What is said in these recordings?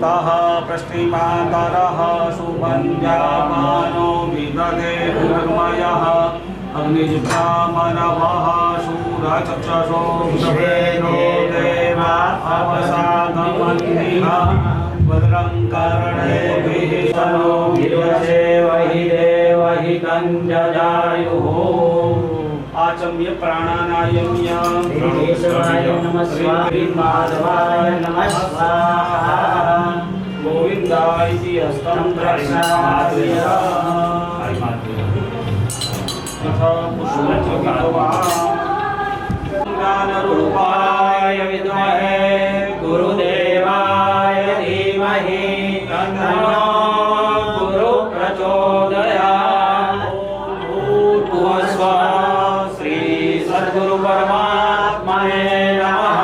तः पृष्टिमातरः सुपञ्जामानो विदधे भूर्मयः अग्निजुष्टामनवः शूरचक्षुषो वेदो देवा अपसादमन्दिः भद्रं कर्णेभिः शनो गिरसे वहि देवहि कञ्जजायुः आचम्य प्राणानायम्य देवेश्वराय नमः स्वाहा माधवाय नमः स्वाहा गोविन्दाय इति हस्तं प्रक्षाल्य ज्ञानरूपाय विद्महे गुरुदेवाय धीमहि तन्नो गुरु प्रचोदयात्। श्री सद्गुरु परमात्मने नमः।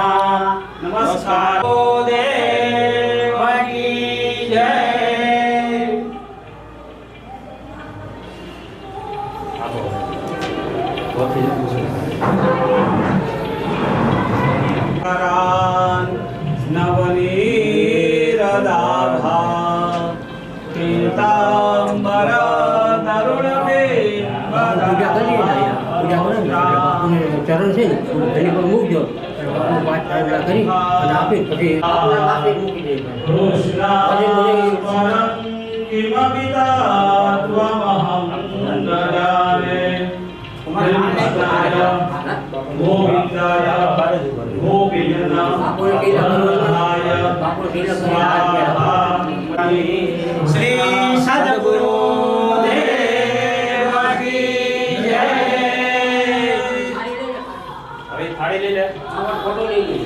नमस्कार। देव की जय। नवनीरदाभा पीताम्बर तरुण ચરણ છે ને એની પર મૂકજો બાપુ પાંચ ટાઈમ કરી અને આપી પછી આપી મૂકી દે શ્રી સદગુરુ થાળી લઈ લે ફોટો લઈ લે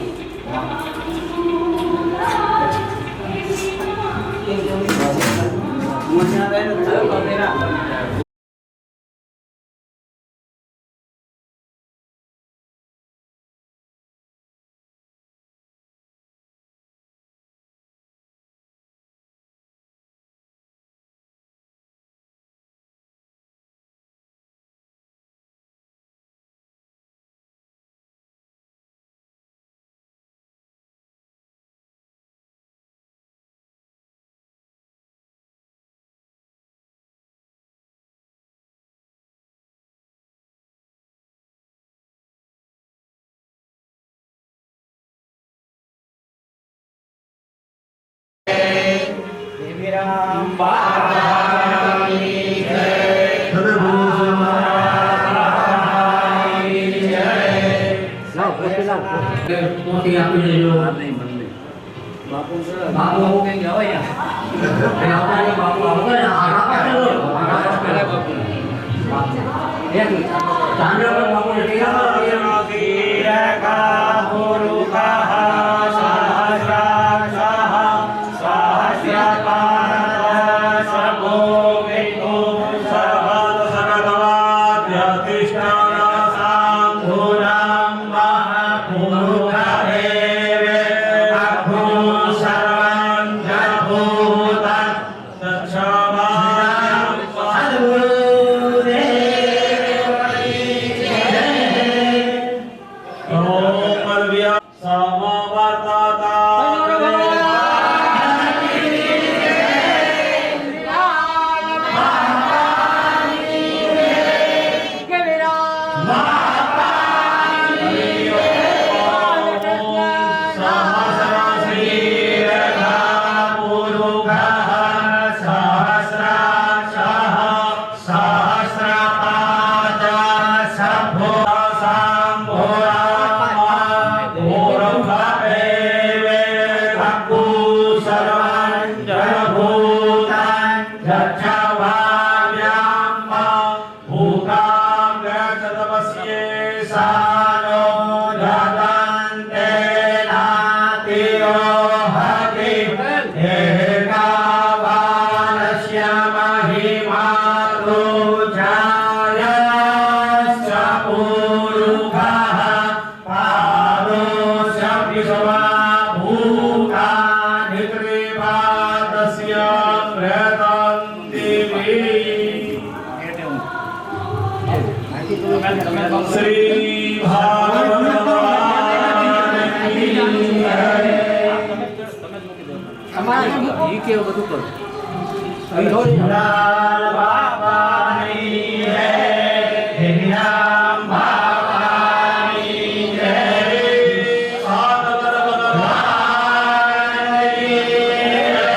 મોટી આપી દેજો બાપુ બાપુ કઈ જવાય આપણે બાપુ આવે એક ચાંદ્ર પર બાપુ श्री भागवत ઈ કેવું બધું કરું લાલ બાપાની જય, હિંગળામ બાપાની જય, સદગુરુ ભગવાનની જય.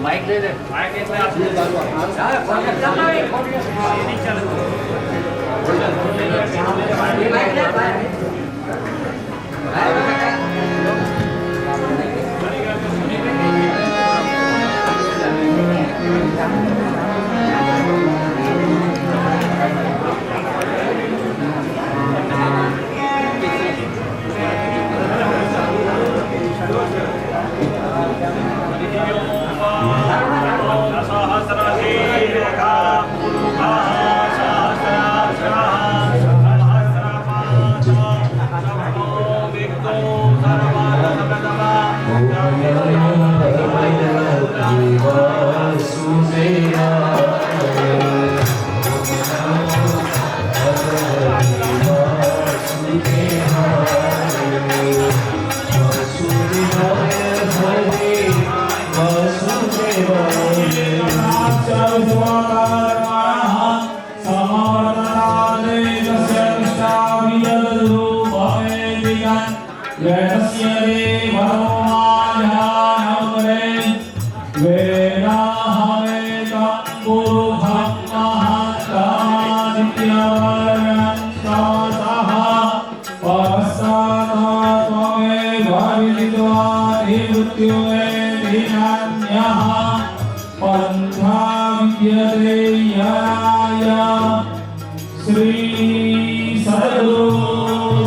માઇક લઈ લે. श्री सद्गुरु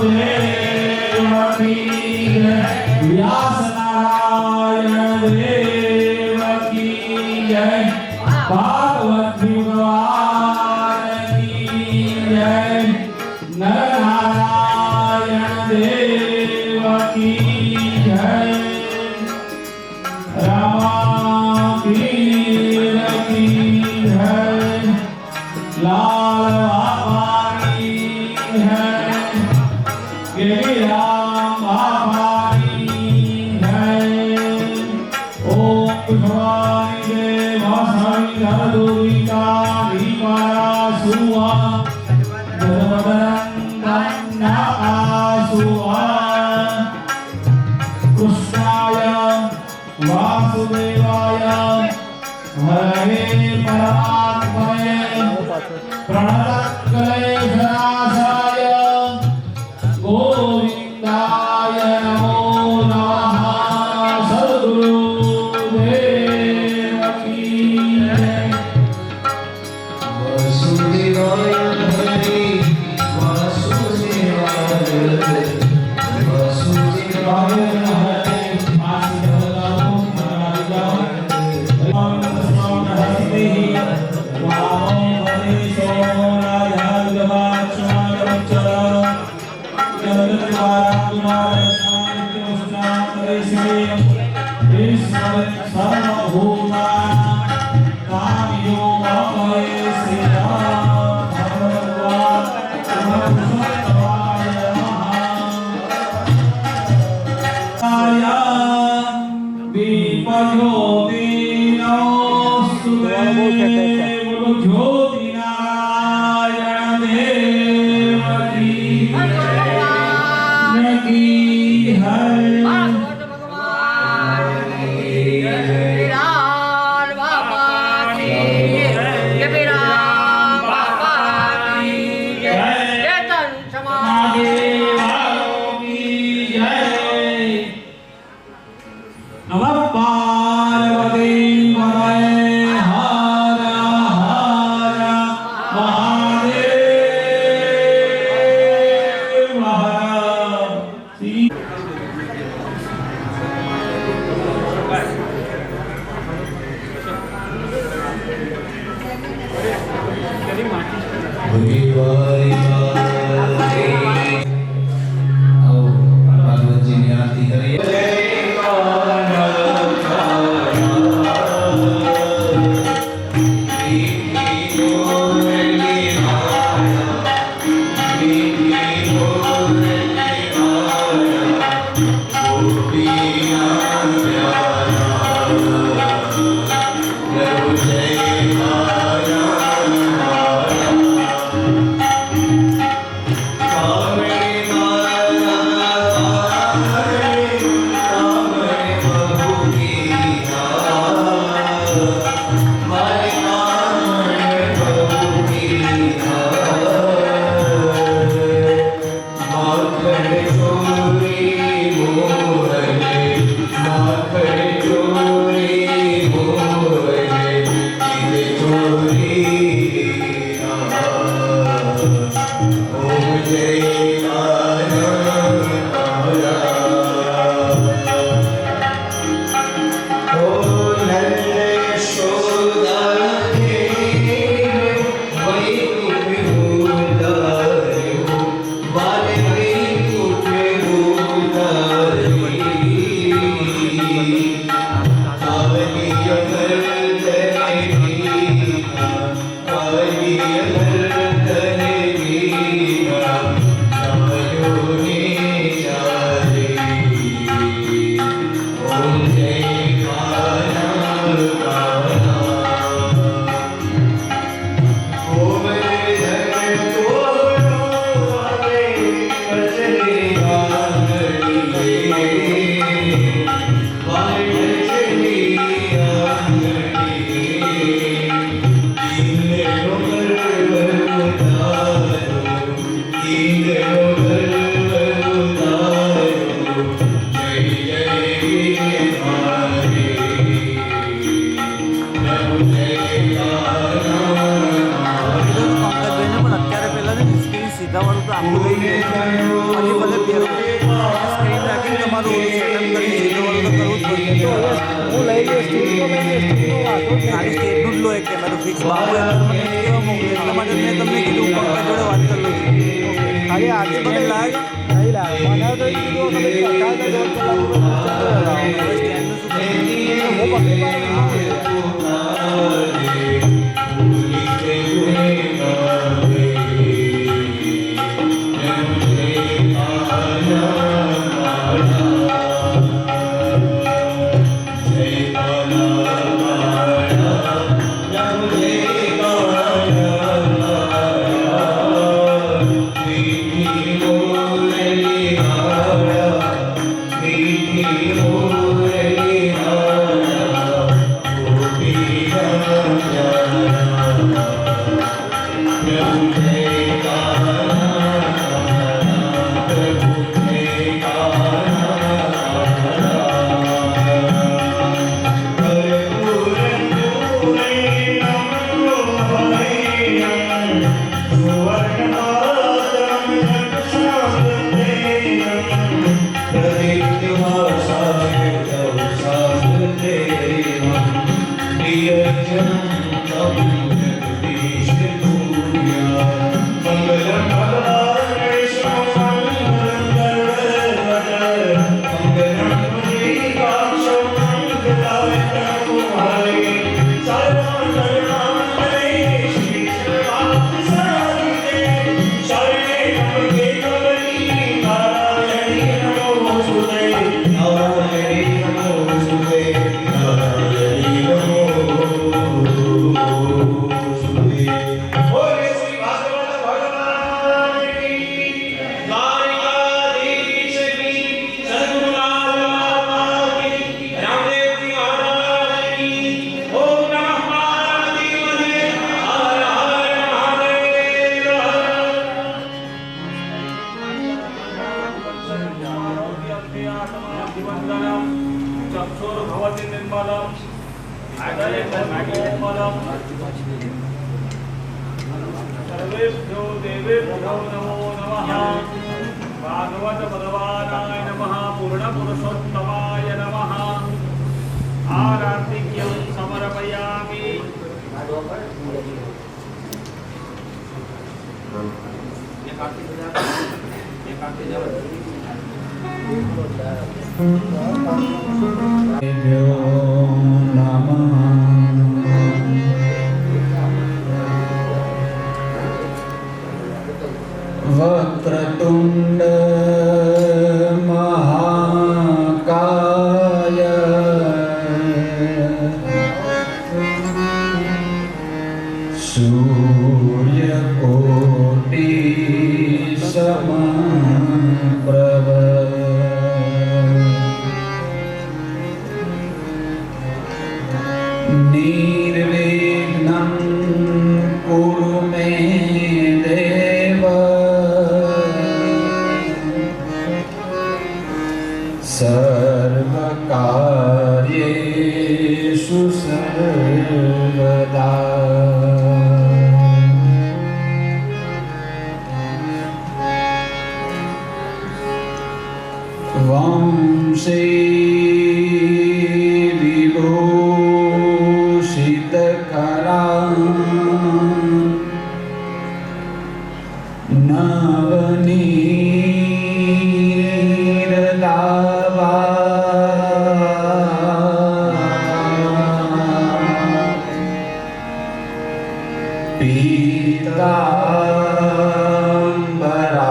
व्यास नारायण देव की जय। भागवत भगवान की जय। नर नारायण देव की जय। रामापीर की जय। लाल बाबा की जय। गिरिराम बाबा की जय। ओम भवानी देव वासवी धरदुरिता दीपाया सुवा जगवदनंदन आसुवा। कृष्णाय वासुदेवाय हरे परमात्मने प्रणतक्लेशनाशाय गोविन्दाय नमो नमः। सद्गुरुदेव की जय। वासुदेवाय हरे वासुदेवाय वासुदेवाय हरे ખાલી સ્ટેટનું જ લો એક કેમેરો ફિક્સ બાબુ એમ મને કેવા મોકલે એટલા માટે મેં તમને કીધું પંકજ જોડે વાત કરી લઉં ખાલી આજે મને લાગે નહીં લાગે મને તો કીધું તમે सर्वेभ्यो देवेभ्यो नमो नमः। भागवत भगवानाय नमः। पूर्णपुरुषोत्तमाय नमः। आराधिक्यं समर्पयामि। वक्रतुंड महाकाय सूर्यकोटि समप्रभ निर्विघ्नं कुरु मे देव सर्वकार्येषु सर्वदा। वंशे नवनीरलावा पीताम्बरा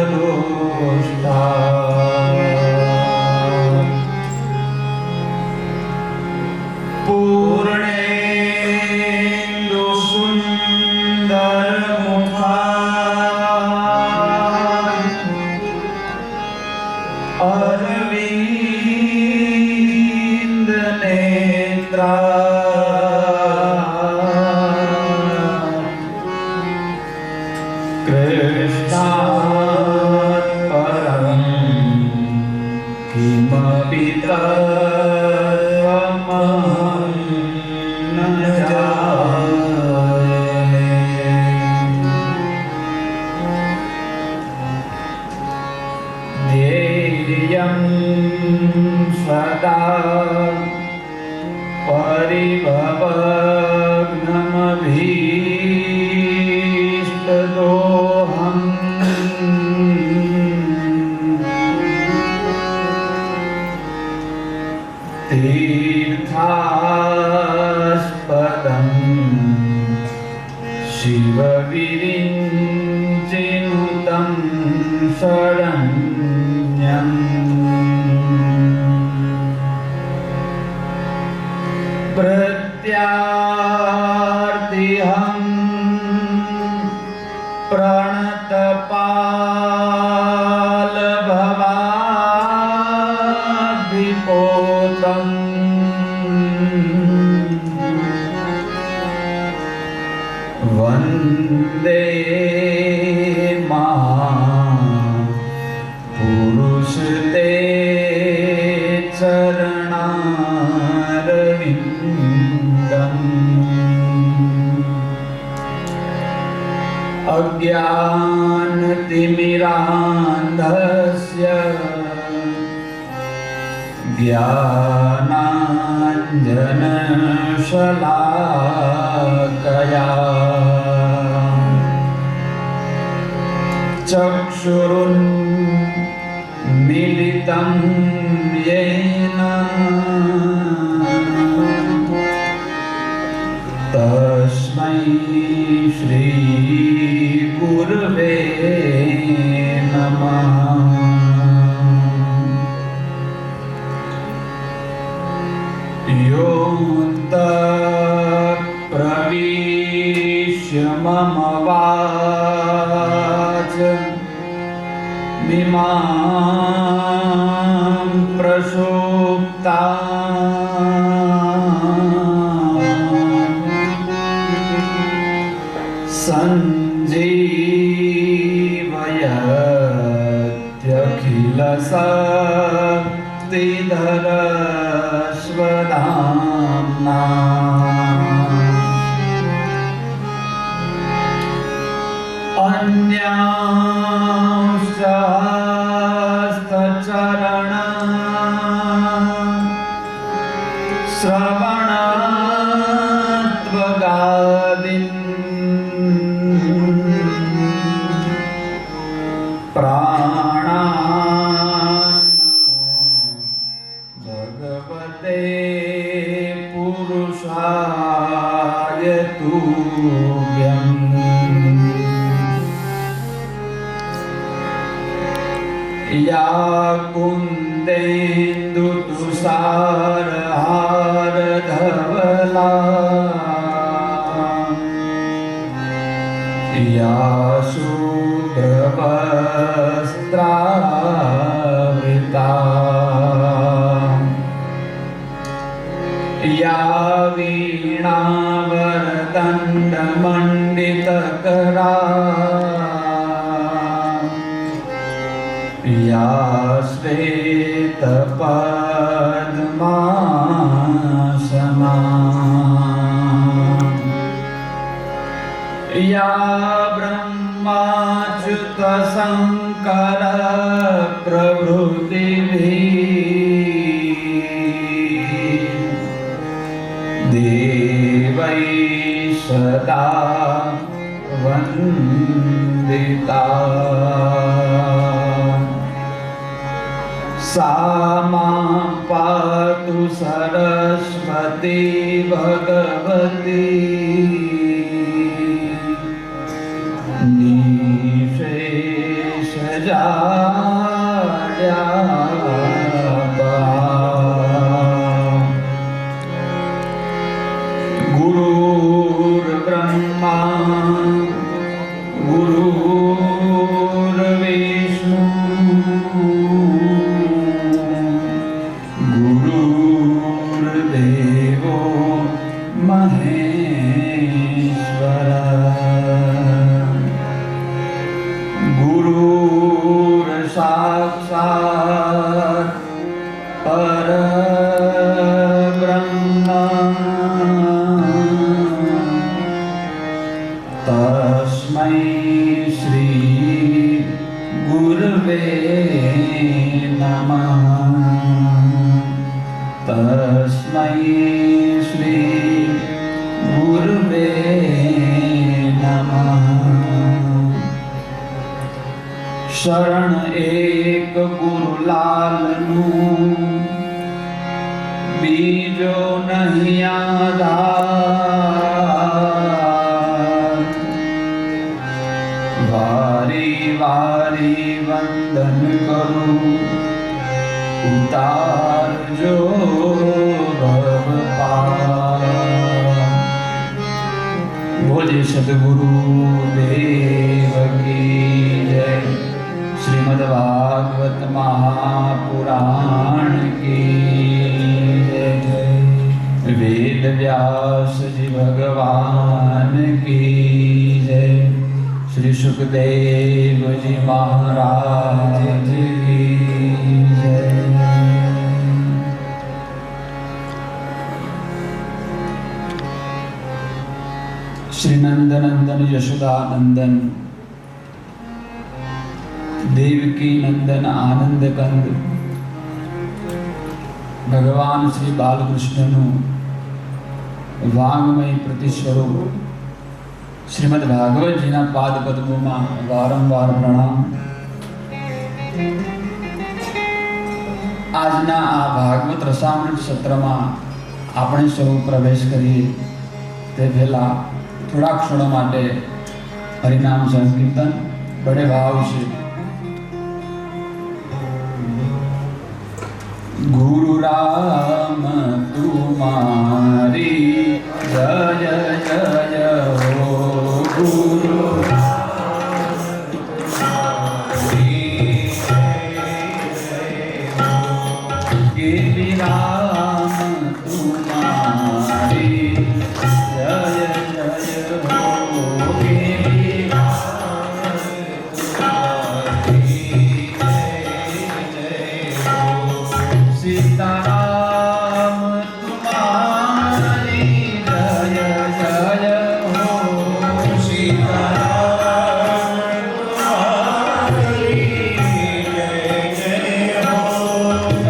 अरुणबिम्बफलाधरोष्ठा पूर्णेन्दु सुन्दरमुखा अरविन्द नेत्रा कृष्णात् परं किमपि तत्त्वमहं न जाने। सदा परिभवग्नमभीष्टदोहम् तीर्थास्पदं शिवविरिञ्चिनुतं शरण्यम् प्रत्यार्तिहं प्रणतपालभवाद्दिपोतम् वन्दे महापुरुषते चरणारविन्दम् अज्ञानतिमिरान्धस्य ज्ञानाञ्जनशलाकया चक्षुरुन्मीलितं येन तस्मै श्रीगुरवे नमः। योऽन्तः प्रविश्य मम वाचमिमां प्रसुप्तां सञ्जीवयत्यखिलशक्तिधरस्वधाम्ना अन्यांश्च हस्तचरणा श्रवणत्वगादीन् प्राणान् भगवते पुरुषाय तुभ्यम्। या कुन्देन्दुतुषारहारधवला या शुभ्रवस्त्रावृता या वीणावरदण्डमण्डितकरा या श्वेतपद्मासना या ब्रह्माच्युतशङ्कर प्रभृतिभिः देवैः सदा वन्दिता। सा मां पातु सरस्वती भगवती निःशेषजाड्यापहा। गुरुर्ब्रह्मा गुरुर्विष्णु गुरुर्देवो महेश्वर गुरुर्साक्षात् परब्रह्म तस्मै श्री गुरवे नमः। तस्मै श्री गुरुवे नमः। शरण एक गुरुलालनु बीजो नहीं आधार। वारी वारी वंदन करूं उतार जो भव पार। बोले सद्गुरु देव की जय। श्रीमद्भागवत महापुराण की जय। वेद व्यास जी भगवान की जय। श्री सुखदेव जी महाराज की जय। श्री नंदनंदन यशोदा नंदन देवकी नंदन आनंद कंद भगवान श्री बालकृष्णनु वांगमय प्रतिस्वरूप श्रीमद् भागवत जीना पाद पद्मों वारंवार प्रणाम। આજના આ ભાગવત રસામૃત સત્રમાં આપણે સૌ પ્રવેશ કરીએ તે પહેલા થોડા ક્ષણો માટે હરિનામ સંકીર્તન બડે ભાવ છે। गुरु राम तुम्हारी जय जय हो। गुरु गिरि राम तुम्हारी जय जय हो। गिरि सीताराम तुम्हारी जय जय हो। सीताराम तुम्हारी जय जय हो।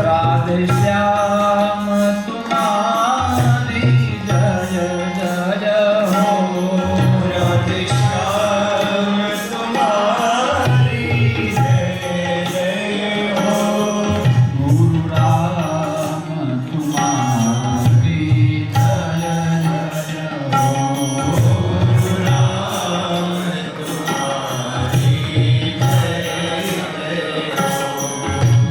राधे श्याम तुम्हारी जय जय हो। राधे श्याम तुम्हारी जय जय हो। गुरु राम तुम्हारी जय जय हो। गुरु राम तुम्हारी जय जय हो।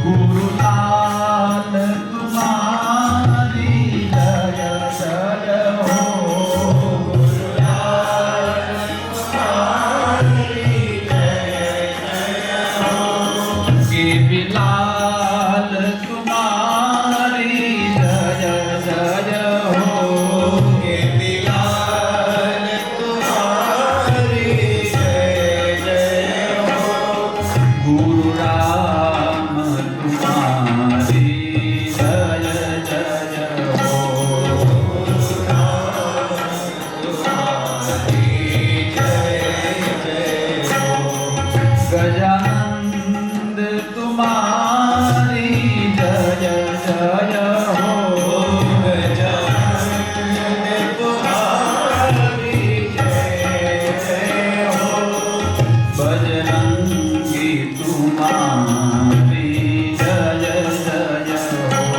गुरु लाल तुम्हारी जय जय हो। गुरु लाल तुम्हारी जय जय हो। के बिलाल तुम्हारी जय जय हो। के बिलाल तुम्हारी जय जय हो। गुरु राम तुम्हारी जय जय हो। गुरु राम तुम्हारी जय जय हो। गजानंद तुम्हारी जय जय हो। गजानंद तुम्हारी जय जय हो। बजरंगी तुम्हारी जय जय हो।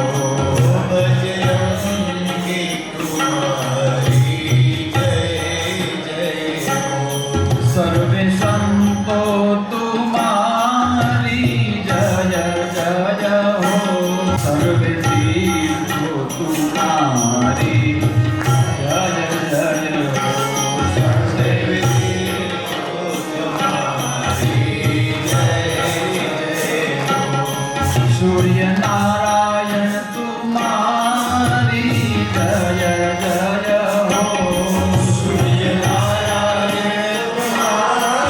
बजरंगी तुम्हारी जय जय हो। सर्वे संतो तुम्हारी जय जय हो। सर्वे तीर्थो तुम्हारी जय जय हो। सर्वे तीर्थो तुम्हारी जय जय हो। सूर्य नारायण तुम्हारी जय जय हो। सूर्य नारायण तुम्हारी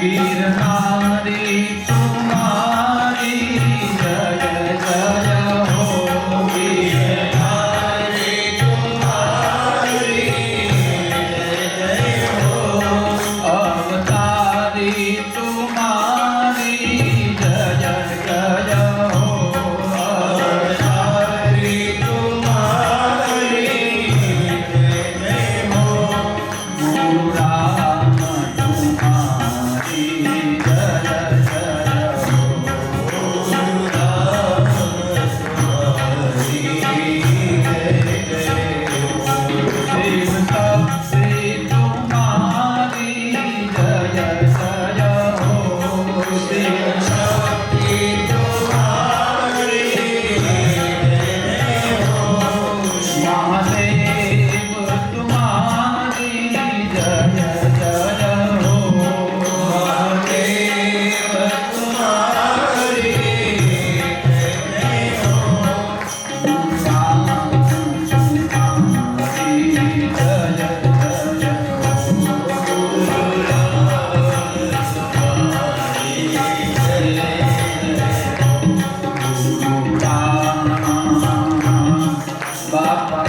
गिरनारी तुम्हारी जय जय हो गिरनारी तुम्हारी जय जय हो अवतारी तुम्हारी जय जय हो अवतारी तुम्हारी जय जय हो गुरु राम तुम्हारी जय जय हो गुरु राम तुम्हारी जय जय हो शिव शक्ति तुम्हारी जय जय हो शिव शक्ति तुम्हारी जय जय हो महादेव तुम्हारी जय जय हो महादेव तुम्हारी जय जय हो राम तुम्हारी जय जय हो बापा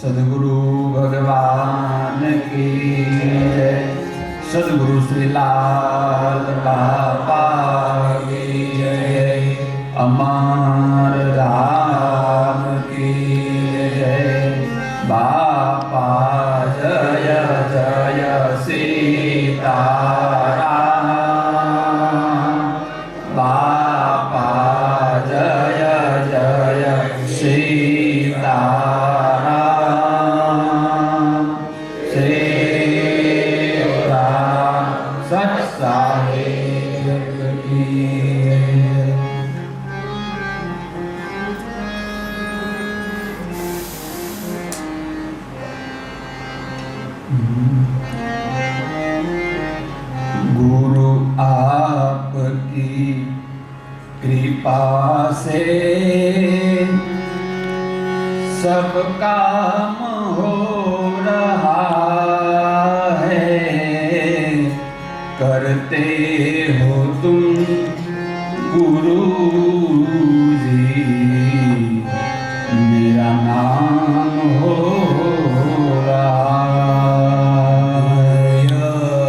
सदगुरु भगवान की जय सदगुरु श्री लाल बाबा की जय अमर राम की जय बापा जय जय सीताराम बापा जय जय सीताराम सेवा सच साहेब की गुरु आपकी कृपा से सब काम हो रहा है करते हो तुम गुरु जी मेरा नाम हो रहा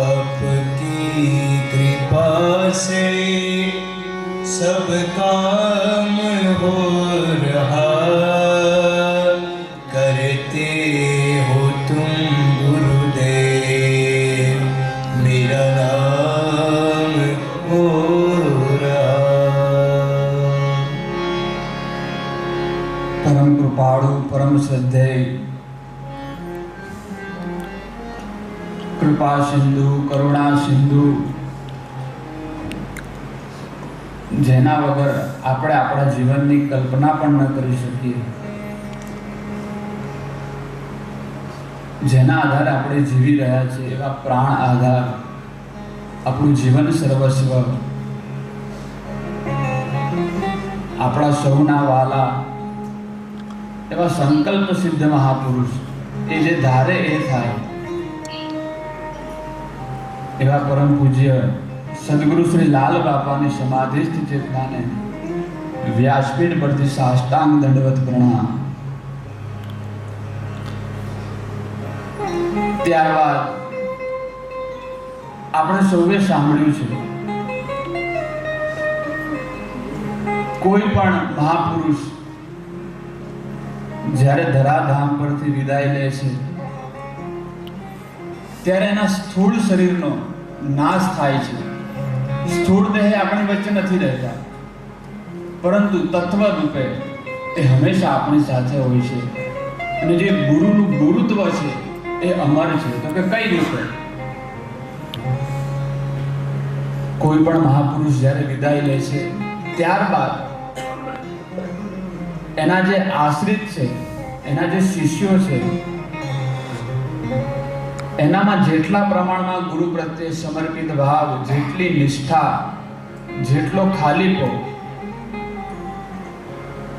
आपकी कृपा से सब काम हो रहा करते हो तुम गुरुदेव मेरा नाम हो रहा। परम कृपाळु परम श्रद्धेय कृपा सिंधु करुणा सिंधु જેના વગર આપણે આપણા જીવનની કલ્પના પણ ન કરી શકીએ જેના આધારે આપણે જીવી રહ્યા છીએ એવા પ્રાણ આધાર આપણું જીવન સર્વસ્વ આપણા સૌના વાલા એવા સંકલ્પ સિદ્ધ મહાપુરુષ એ જે ધારે એ થાય એવા પરમ પૂજ્ય સદગુરુ શ્રી લાલ બાપાની સમાધિસ્થ ચેતનાને વ્યાસપીઠ પરથી સાષ્ટાંગ દંડવત પ્રણામ। ત્યારબાદ આપણે સૌએ સાંભળ્યું છે કોઈ પણ મહાપુરુષ જ્યારે ધરાધામ પરથી વિદાય લે છે ત્યારે એના સ્થૂળ શરીરનો નાશ થાય છે। સ્થૂળ દેહ આપણી વચ્ચે નથી રહેતા, પરંતુ તત્વ રૂપે એ હંમેશા આપણી સાથે હોય છે. અને જે ગુરુનું ગુરુત્વ છે એ અમર છે. તો કે કઈ રીતે? કોઈ પણ મહાપુરુષ જ્યારે વિદાય લે છે ત્યારબાદ એના જે આશ્રિત છે, એના જે શિષ્યો છે, એનામાં જેટલા પ્રમાણમાં ગુરુ પ્રત્યે સમર્પિત ભાવ, જેટલી નિષ્ઠા, જેટલો ખાલીપો,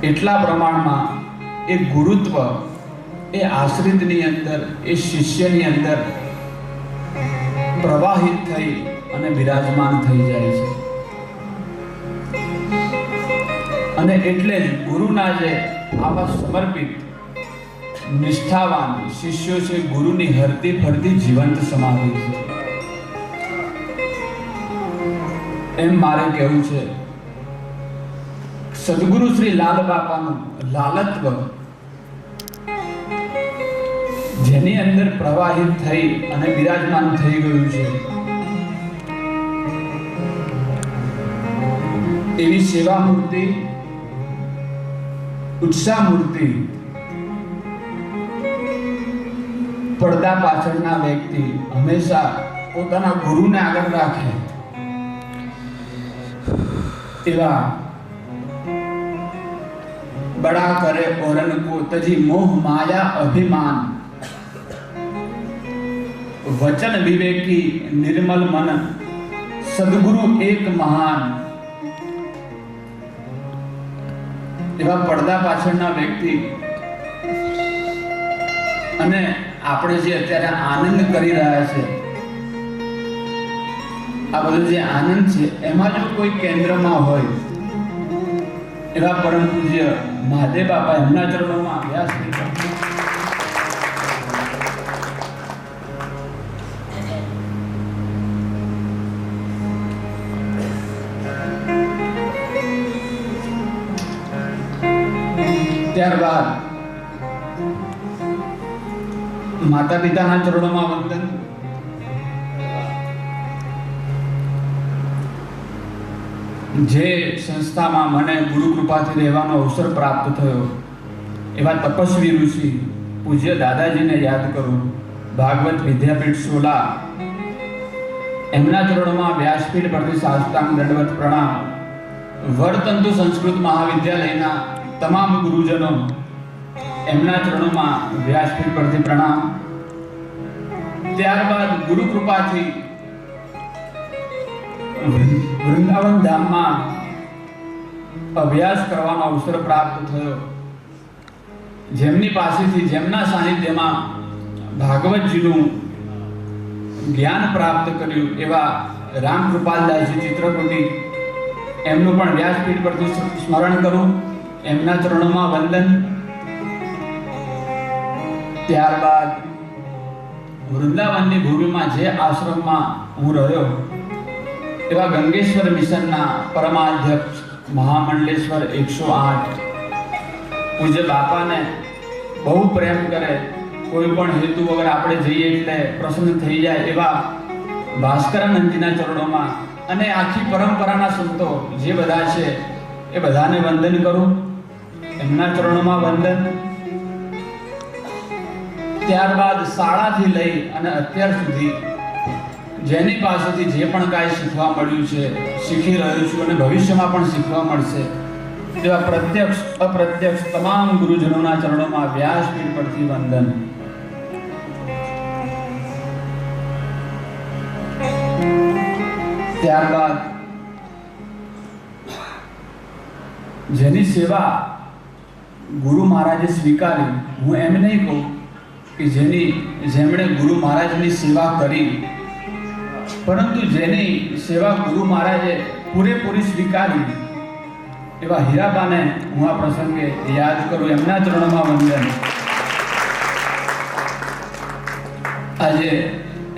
એટલા પ્રમાણમાં એ ગુરુત્વ એ આશ્રિતની અંદર, એ શિષ્યની અંદર પ્રવાહિત થઈ અને બિરાજમાન થઈ જાય છે. અને એટલે જ ગુરુના જે આવા સમર્પિત નિષ્ઠાવાન શિષ્યો છે, ગુરુની હરતી ફરતી જીવંત સમાધિ છે. એમ મારે કહેવું છે, સદગુરુ શ્રી લાલ બાપાનું લાલત્વ જેની અંદર પ્રવાહિત થઈ અને બિરાજમાન થઈ ગયું છે, એવી સેવા મૂર્તિ, ઉત્સાહ મૂર્તિ, પડદા પાછળના વ્યક્તિ હંમેશા પોતાના ગુરુને આગળ રાખે એવા બડા કરે ઓરન કો તજી મોહ માયા અભિમાન, વચન વિવેકી નિર્મલ મન, સદગુરુ એક મહાન. એવા પડદા પાછળના વ્યક્તિ. અને આપણે જે અત્યારે આનંદ કરી રહ્યા છે, આ બધો જે આનંદ છે એમાં જો કોઈ કેન્દ્રમાં હોય એવા પરમ પૂજ્ય મહાદેવ બાપા, એમના ચરણોમાં અભ્યાસ કર્યો. ત્યારબાદ માતા પિતાના ચરણોમાં વંદન. જે સંસ્થામાં મને ગુરુ કૃપાથી રહેવાનો અવસર પ્રાપ્ત થયો એવા તપસ્વી ઋષિ પૂજ્ય દાદાજીને યાદ કરું. ભાગવત વિદ્યાપીઠ સોલા, એમના ચરણોમાં વ્યાસપીઠ પરથી સાષ્ટાંગ દંડવત પ્રણામ. વર્તંતુ સંસ્કૃત મહાવિદ્યાલયના તમામ ગુરુજનો, એમના ચરણોમાં વ્યાસપીઠ પરથી પ્રણામ. ત્યારબાદ ગુરુ કૃપાથી વૃંદાવન ધામમાં અભ્યાસ કરવાનો અવસર પ્રાપ્ત થયો. જેમની પાસેથી, જેમના સાનિધ્યમાં ભાગવતજીનું જ્ઞાન પ્રાપ્ત કર્યું એવા રામ કૃપાલદાસજી ચિત્રકૂટી, એમનું પણ વ્યાસપીઠ પરથી સ્મરણ કરું, એમના ચરણોમાં વંદન. ત્યારબાદ વૃંદાવનની ભૂમિમાં જે આશ્રમમાં હું રહ્યો એવા ગંગેશ્વર મિશનના પરમાધ્યક્ષ મહામંડલેશ્વર 108 પૂજ્ય બાપાને બહુ પ્રેમ કરે, કોઈ પણ હેતુ વગર આપણે જઈએ એટલે પ્રસન્ન થઈ જાય એવા ભાસ્કરાનંદજીના ચરણોમાં અને આખી પરંપરાના સંતો જે બધા છે એ બધાને વંદન કરું, એમના ચરણોમાં વંદન. ત્યારબાદ શાળાથી લઈ અને અત્યાર સુધી જેની પાસેથી જે પણ કાંઈ શીખવા મળ્યું છે, શીખી રહ્યો છું અને ભવિષ્યમાં પણ શીખવા મળશે તેવા પ્રત્યક્ષ અપ્રત્યક્ષ તમામ ગુરુજનોના ચરણોમાં વ્યાસપીઠ પરથી વંદન. ત્યારબાદ જેની સેવા ગુરુ મહારાજે સ્વીકારી, હું એમ નહીં કહું કે જેમણે ગુરુ મહારાજની સેવા કરી, પરંતુ જેની સેવા ગુરુ મહારાજે પૂરેપૂરી સ્વીકારી એવા હીરાબાને હું આ પ્રસંગે યાદ કરું, એમના ચરણોમાં વંદન. આજે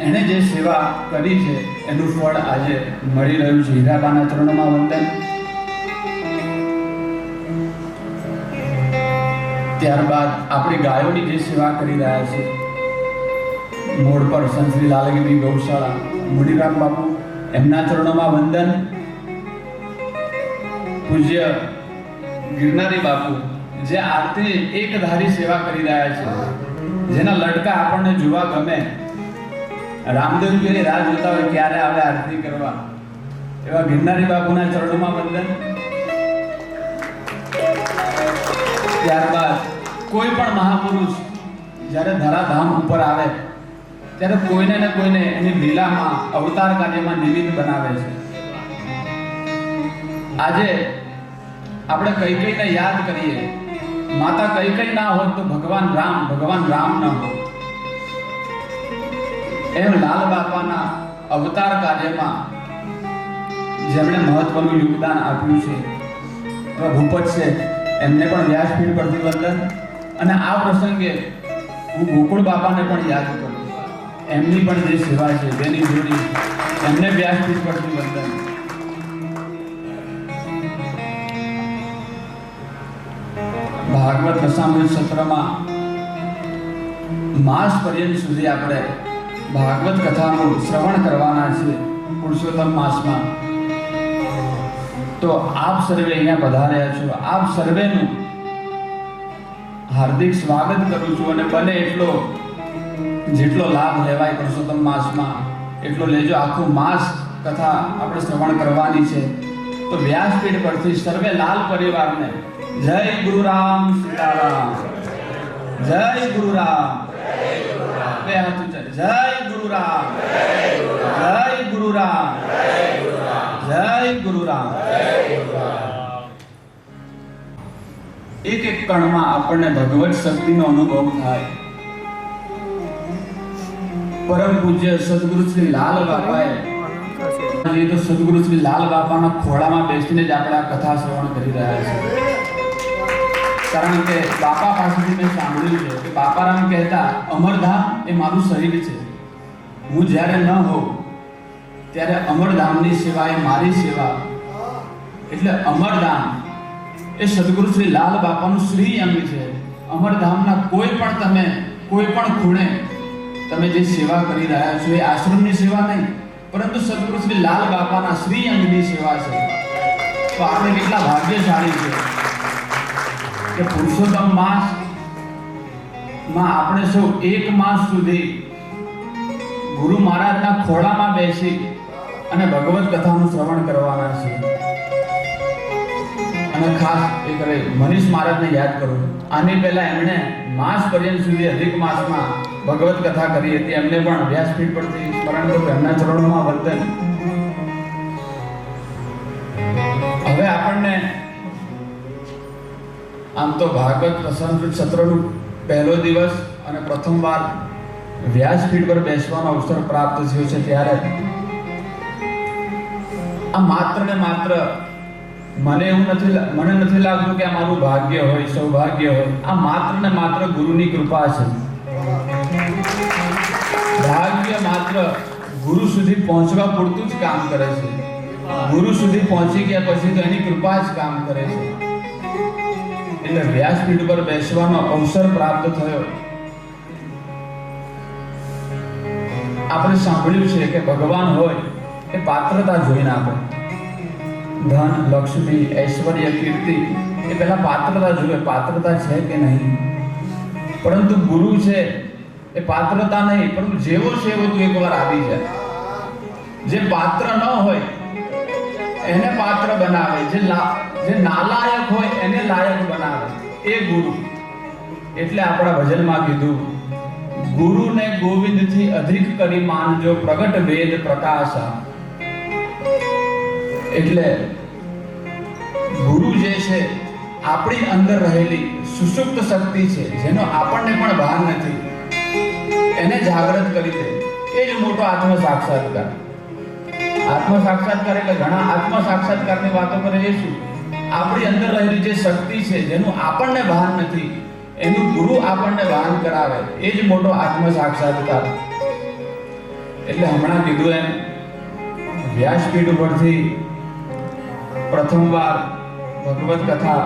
એણે જે સેવા કરી છે એનું ફળ આજે મળી રહ્યું છે. હીરાબાના ચરણોમાં વંદન. ત્યારબાદ આપણી ગાયોની જે સેવા કરી રહ્યા છે, મોડ પર સંશ્રી લાલગીરી ગૌશાળા મુનિરામ બાપુ, એમના ચરણોમાં વંદન. પૂજ્ય ગિરનારી બાપુ, જે આરતી એક ધારી સેવા કરી રહ્યા છે, જેના લડકા આપણને જોવા ગમે, રામદેવજીની રાહ જોતા હોય ક્યારે આવે આરતી કરવા, એવા ગિરનારી બાપુના ચરણોમાં વંદન. ત્યારબાદ કોઈ પણ મહાપુરુષ જ્યારે ધરાધામ ઉપર આવે ત્યારે કોઈને ને કોઈને એની લીલામાં અવતાર કાર્યમાં નિમિત્ત બનાવે છે. આજે આપણે કઈ કઈને યાદ કરીએ, માતા કઈ કઈ ના હોત તો ભગવાન રામ ન હોત. એમ લાલ બાપાના અવતાર કાર્યમાં જેમણે મહત્વનું યોગદાન આપ્યું છે એવા ભૂપત છે, એમને પણ વ્યાસપીઠ પરથી વંદન. અને આ પ્રસંગે હું ગોકુળ બાપાને પણ યાદ કરું, એમની પણ જે સેવા છે તેની જોડી, એમને વ્યાસપીઠ પરથી વંદન. ભાગવત રસામૃત સત્રમાં માસ પર્યંત સુધી આપણે ભાગવત કથાનું શ્રવણ કરવાના છે પુરુષોત્તમ માસમાં. તો આપ સર્વે અહીંયા પધાર્યા છો, આપ સર્વેનું હાર્દિક સ્વાગત કરું છું. અને બને એટલો જેટલો લાભ લેવાય પુરુષોત્તમ માસમાં એટલો લેજો. આખું માસ કથા આપણે શ્રવણ કરવાની છે. તો વ્યાસપીઠ પરથી સર્વે લાલ પરિવારને જય ગુરુ રામ સીતારામ, જય ગુરુ રામ, બે હાથ ઊંચા, જય ગુરુ રામ, જય ગુરુ રામ, જય ગુરુ રામ. એક એક કણમાં આપણને ભગવત શક્તિનો અનુભવ થાય. પરમ પૂજ્ય સદગુરુ શ્રી લાલ બાપાએ તો સદગુરુ શ્રી લાલ બાપાના ખોળામાં બેસીને જ આપણે આ કથા શ્રવણ કરી રહ્યા છીએ. કારણ કે બાપા પાસેથી મેં સાંભળ્યું છે કે બાપારામ કહેતા અમરધામ એ મારું શરીર છે. હું જ્યારે ન હોઉં ત્યારે અમરધામની સેવા એ મારી સેવા. એટલે અમરધામ એ સદગુરુ શ્રી લાલ બાપાનું શ્રી અંગ છે. અમરધામના કોઈ પણ ખૂણે તમે જે સેવા કરી રહ્યા છો એ આશ્રમની સેવા નહીં, પરંતુ સદગુરુ શ્રી લાલ બાપાના શ્રી અંગની સેવા છે. તો આપણે કેટલા ભાગ્યશાળી છે કે પુરુષોત્તમ માસમાં આપણે સૌ એક માસ સુધી ગુરુ મહારાજના ખોળામાં બેસી અને ભગવત કથાનું શ્રવણ કરવાના છે. અને ખાસ એ કરે મનીષ મહારાજને યાદ કરું. આની પહેલા એમણે માસ પર્યંત સુધી અધિક માસમાં ભગવત કથા કરી હતી. એમને પણ વ્યાસપીઠ પરથી સ્મરણ કરું, એમના ચરણોમાં વંદન. હવે આપણને આમ તો ભાગવત રસામૃત સત્રનું પહેલો દિવસ અને પ્રથમવાર વ્યાસપીઠ પર બેસવાનો અવસર પ્રાપ્ત થયો છે, ત્યારે આ માત્ર ને માત્ર મને નથી લાગતું કે આ મારું ભાગ્ય હોય, સૌભાગ્ય હોય. આ માત્ર ને માત્ર ગુરુની કૃપા છે. ભાગ્ય માત્ર ગુરુ સુધી પહોંચવા પૂરતું જ કામ કરે છે. ગુરુ સુધી પહોંચી ગયા પછી તો એની કૃપા જ કામ કરે છે. એટલે વ્યાસપીઠ પર બેસવાનો અવસર પ્રાપ્ત થયો. આપણે સાંભળ્યું છે કે ભગવાન હોય એ પાત્રતા જોઈને આપે. ધન, લક્ષ્મી, ઐશ્વર્ય, કીર્તિ એ પહેલા પાત્રતા જોવે, પાત્રતા છે કે નહીં. પરંતુ ગુરુ છે એ પાત્રતા નહીં, પરંતુ જેવો છે એવો તું એકવાર આવી જાય. જે પાત્ર ન હોય એને પાત્ર બનાવે, જે નાલાયક હોય એને લાયક બનાવે, એ ગુરુ. એટલે આપણા ભજનમાં કીધું, ગુરુને ગોવિંદથી અધિક કરી માનજો, પ્રગટ વેદ પ્રકાશા. એટલે ગુરુ જે છે આપણી અંદર રહેલી સુષુપ્ત શક્તિ છે, જેનો આપણને પણ ભાન નથી, એને જાગૃત કરી દે. એ જ મોટો આત્મ સાક્ષાત્કાર. આત્મ સાક્ષાત્કાર એટલે ઘણા આત્મ સાક્ષાત્કારની વાતો કરે. એ શું? આપણી અંદર રહેલી જે શક્તિ છે જેનું આપણને ભાન નથી, એનું ગુરુ આપણને ભાન કરાવે. એ જ મોટો આત્મ સાક્ષાત્કાર. એટલે હમણાં કીધું એમ વ્યાસપીઠ ઉપરથી પ્રથમવાર ભગવત કથા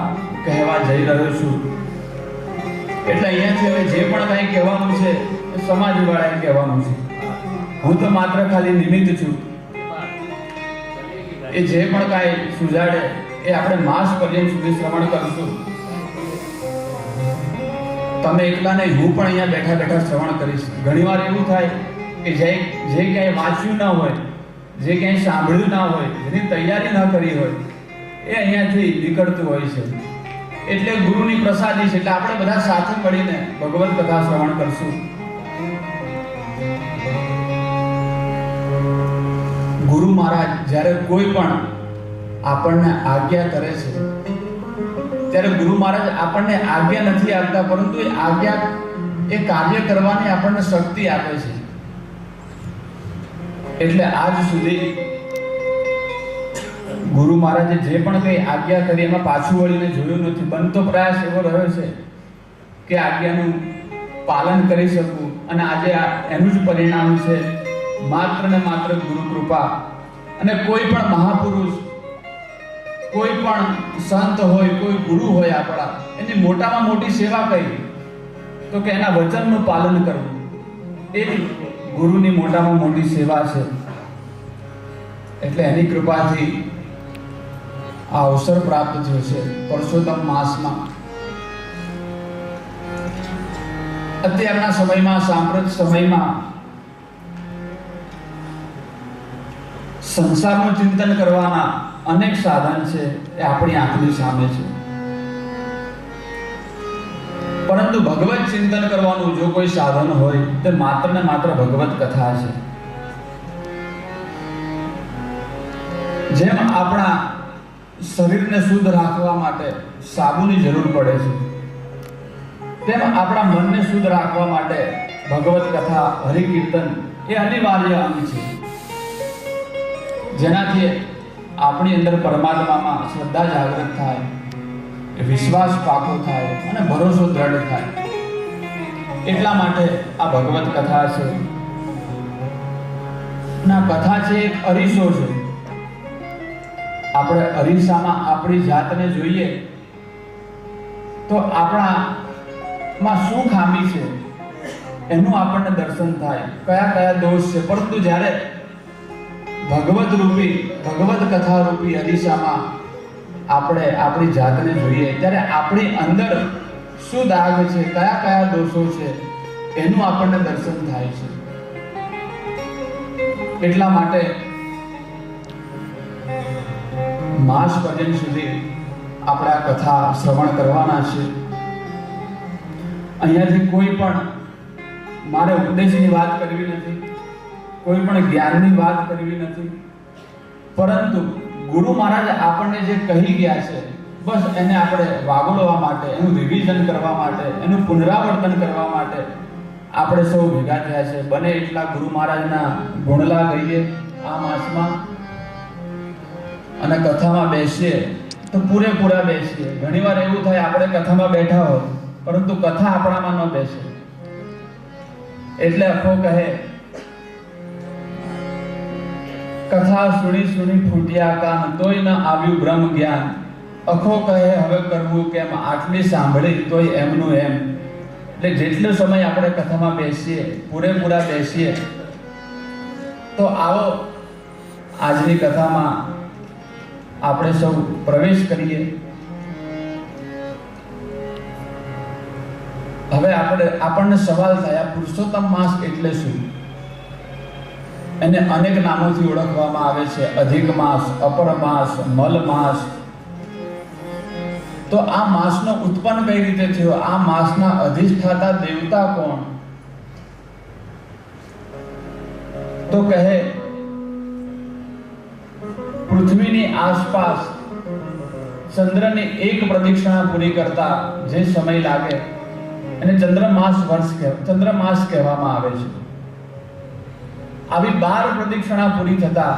કહેવા જઈ રહ્યો છું. એટલે અહીંયાથી હવે જે પણ કંઈ કહેવાનું છે એ સમાજવાળાએ કહેવાનું છે. હું તો માત્ર ખાલી નિમિત્ત છું. એ જે પણ કાંઈ સુજાડે એ આપણે માસ પર્યંત સુધી શ્રવણ કરશું. તમે એકલા નહીં, હું પણ અહીંયા બેઠા બેઠા શ્રવણ કરીશ. ઘણીવાર એવું થાય કે જે ક્યાંય વાંચ્યું ના હોય, જે ક્યાંય સાંભળ્યું ના હોય, જેની તૈયારી ન કરી હોય, એ અહીંયાથી નીકળતું હોય છે. એટલે ગુરુની પ્રસાદી છે. એટલે આપણે બધા સાથે મળીને ભગવત કથા શ્રવણ કરશું. ગુરુ મહારાજ જ્યારે કોઈ પણ આપણને આજ્ઞા કરે છે ત્યારે ગુરુ મહારાજ આપણને આજ્ઞા નથી આપતા, પરંતુ એ આજ્ઞા એ કાર્ય કરવાની આપણને શક્તિ આપે છે. એટલે આજ સુધી ગુરુ મહારાજે જે પણ કંઈ આજ્ઞા કરી એમાં પાછું વળીને જોયું નથી. બનતો પ્રયાસ એવો રહ્યો છે કે આજ્ઞાનું પાલન કરી શકું. અને આજે એનું જ પરિણામ છે માત્ર ને માત્ર ગુરુ કૃપા. અને કોઈ પણ મહાપુરુષ, કોઈ પણ સંત હોય, કોઈ ગુરુ હોય આપણા, એની મોટામાં મોટી સેવા કઈ? તો કે એના વચનનું પાલન કરવું. એ ગુરુની મોટામાં મોટી સેવા છે. એટલે એની કૃપાથી આ અવસર પ્રાપ્ત થયો છે પરસોત્તમ માસમાં. અત્યારના સમયમાં, સાંપ્રત સમયમાં સંસારનું ચિંતન કરવાના અનેક સાધન છે, એ આપણી આંખની સામે છે. પરંતુ ભગવત ચિંતન કરવાનું જો કોઈ સાધન હોય તે માત્ર ને માત્ર ભગવત કથા છે. જેમ આપણા શરીરને શુદ્ધ રાખવા માટે સાબુની જરૂર પડે છે, તેમ આપણા મનને શુદ્ધ રાખવા માટે ભગવત કથા, હરિકીર્તન એ અનિવાર્ય અંગ છે. જેનાથી આપણી અંદર પરમાત્મામાં શ્રદ્ધા જાગૃત થાય, વિશ્વાસ પાકો થાય અને ભરોસો દ્રઢ થાય. એટલા માટે આ ભગવત કથા છે. ના કથા છે એક અરીસો છે. આપણે અરીસામાં આપણી જાતને જોઈએ તો આપણામાં શું ખામી છે એનું આપણને દર્શન થાય, કયા કયા દોષ છે. પરંતુ જ્યારે ભગવત રૂપી, ભગવત કથા રૂપી અરીસામાં આપણે આપણી જાતને જોઈએ ત્યારે આપણી અંદર શું દાગ છે, કયા કયા દોષો છે એનું આપણને દર્શન થાય છે. એટલા માટે માસ પર્યંત સુધી આપણે આ કથા શ્રવણ કરવાના છે. અહીંયાથી કોઈ પણ મારે ઉપદેશની વાત કરવી નથી, કોઈ પણ જ્ઞાનની વાત કરવી નથી, પરંતુ ગુરુ મહારાજ આપણને જે કહી ગયા છે બસ એને આપણે વાગોળવા માટે, એનું રિવિઝન કરવા માટે, એનું પુનરાવર્તન કરવા માટે આપણે સૌ ભેગા થયા છે. બને એટલા ગુરુ મહારાજના ગુણલા ગઈએ આ માસમાં અને કથામાં બેસીએ તો પૂરેપૂરા બેસીએ. ઘણીવાર એવું થાય આપણે કથામાં બેઠા હોય પરંતુ કથા આપણામાં ન બેસે. એટલે અખો કહે, કથા સુણી સુણી ફૂટ્યા કાન, તોય ન આવ્યું બ્રહ્મ જ્ઞાન. અખો કહે હવે કરવું કેમ, આટલી સાંભળી તોય એમનું એમ. એટલે જેટલો સમય આપણે કથામાં બેસીએ, પૂરેપૂરા બેસીએ, તો આવો આજની કથામાં આપણે સૌ પ્રવેશ કરીએ. હવે આપણને સવાલ થાય, પુરુષોત્તમ માસ એટલે શું? એને અનેક નામોથી ઓળખવામાં આવે છે. અધિક માસ, અપર માસ, મલ માસ. તો આ માસનો ઉત્પન્ન કઈ રીતે થયો? આ માસના અધિષ્ઠાતા દેવતા કોણ? તો કહે, પૃથ્વીની આસપાસ ચંદ્રની એક પ્રદક્ષિણા પૂરી કરતા જે સમય લાગે એને ચંદ્રમાસ કહેવામાં આવે છે. આવી 12 પ્રદક્ષિણા પૂરી થતા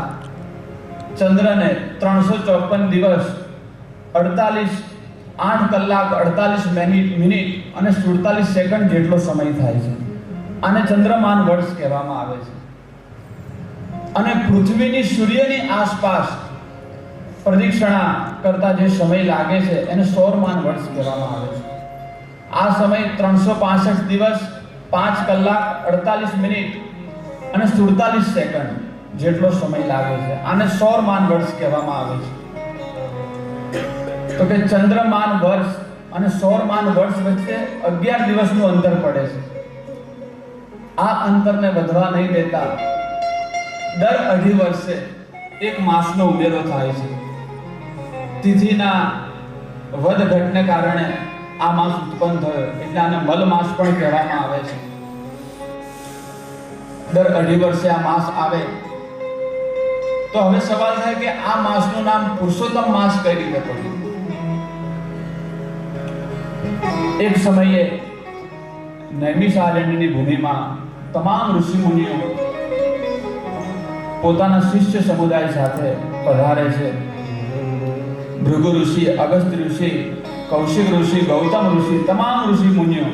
ચંદ્રને 354 દિવસ 8 કલાક 48 મિનિટ અને 47 સેકન્ડ જેટલો સમય થાય છે. આને ચંદ્રમાન વર્ષ કહેવામાં આવે છે. અને પૃથ્વીની સૂર્યની આસપાસ પ્રદક્ષિણા કરતા જે સમય લાગે છે એને સૌરમાન વર્ષ કહેવામાં આવે છે. આ સમય 365 દિવસ 5 કલાક 48 મિનિટ અને 47 સેકન્ડ જેટલો સમય લાગે છે. આને સૌરમાન વર્ષ કહેવામાં આવે છે. તો કે ચંદ્રમાન વર્ષ અને સૌરમાન વર્ષ વચ્ચે 11 દિવસનું અંતર પડે છે. આ અંતરને વધવા નહીં દેતા દર 2.5 વર્ષે એક માસનો ઉમેરો થાય છે. તિથિના વધઘટને કારણે આ માસ ઉત્પન્ન થયો એટલે આને મલ માસ પણ કહેવામાં આવે છે. દર 2.5 વર્ષે આ માસ આવે તો હવે સવાલ થાય કે આ માસનું નામ પુરુષોત્તમ માસ કઈ રીતે પડ્યું? એક સમયે નૈમિષારણ્યની ભૂમિમાં તમામ ઋષિ મુનિઓ પોતાના શિષ્ય સમુદાય સાથે પધારે છે. ભૃગુ ઋષિ, અગસ્ત્ય ઋષિ, કૌશિક ઋષિ, ગૌતમ ઋષિ, તમામ ઋષિ મુનિઓ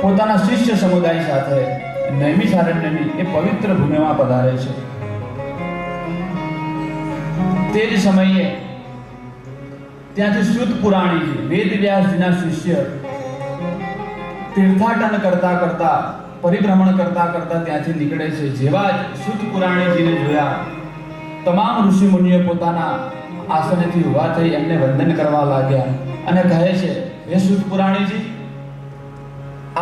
પોતાના શિષ્ય સમુદાય સાથે નૈમિષારણ્યની એ પવિત્ર ભૂમિમાં પધારે છે. તે જ સમયે ત્યાંથી શુદ્ધ પુરાણીજી વેદવ્યાસજીના શિષ્ય તીર્થાટન કરતા કરતા પરિભ્રમણ કરતા કરતા ત્યાંથી નીકળે છે. જેવા જ શુદ્ધ પુરાણીજીને જોયા તમામ ઋષિ મુનિઓ પોતાના આસનેથી ઊભા થઈ એમને વંદન કરવા લાગ્યા અને કહે છે, હે શુદ્ધ પુરાણીજી,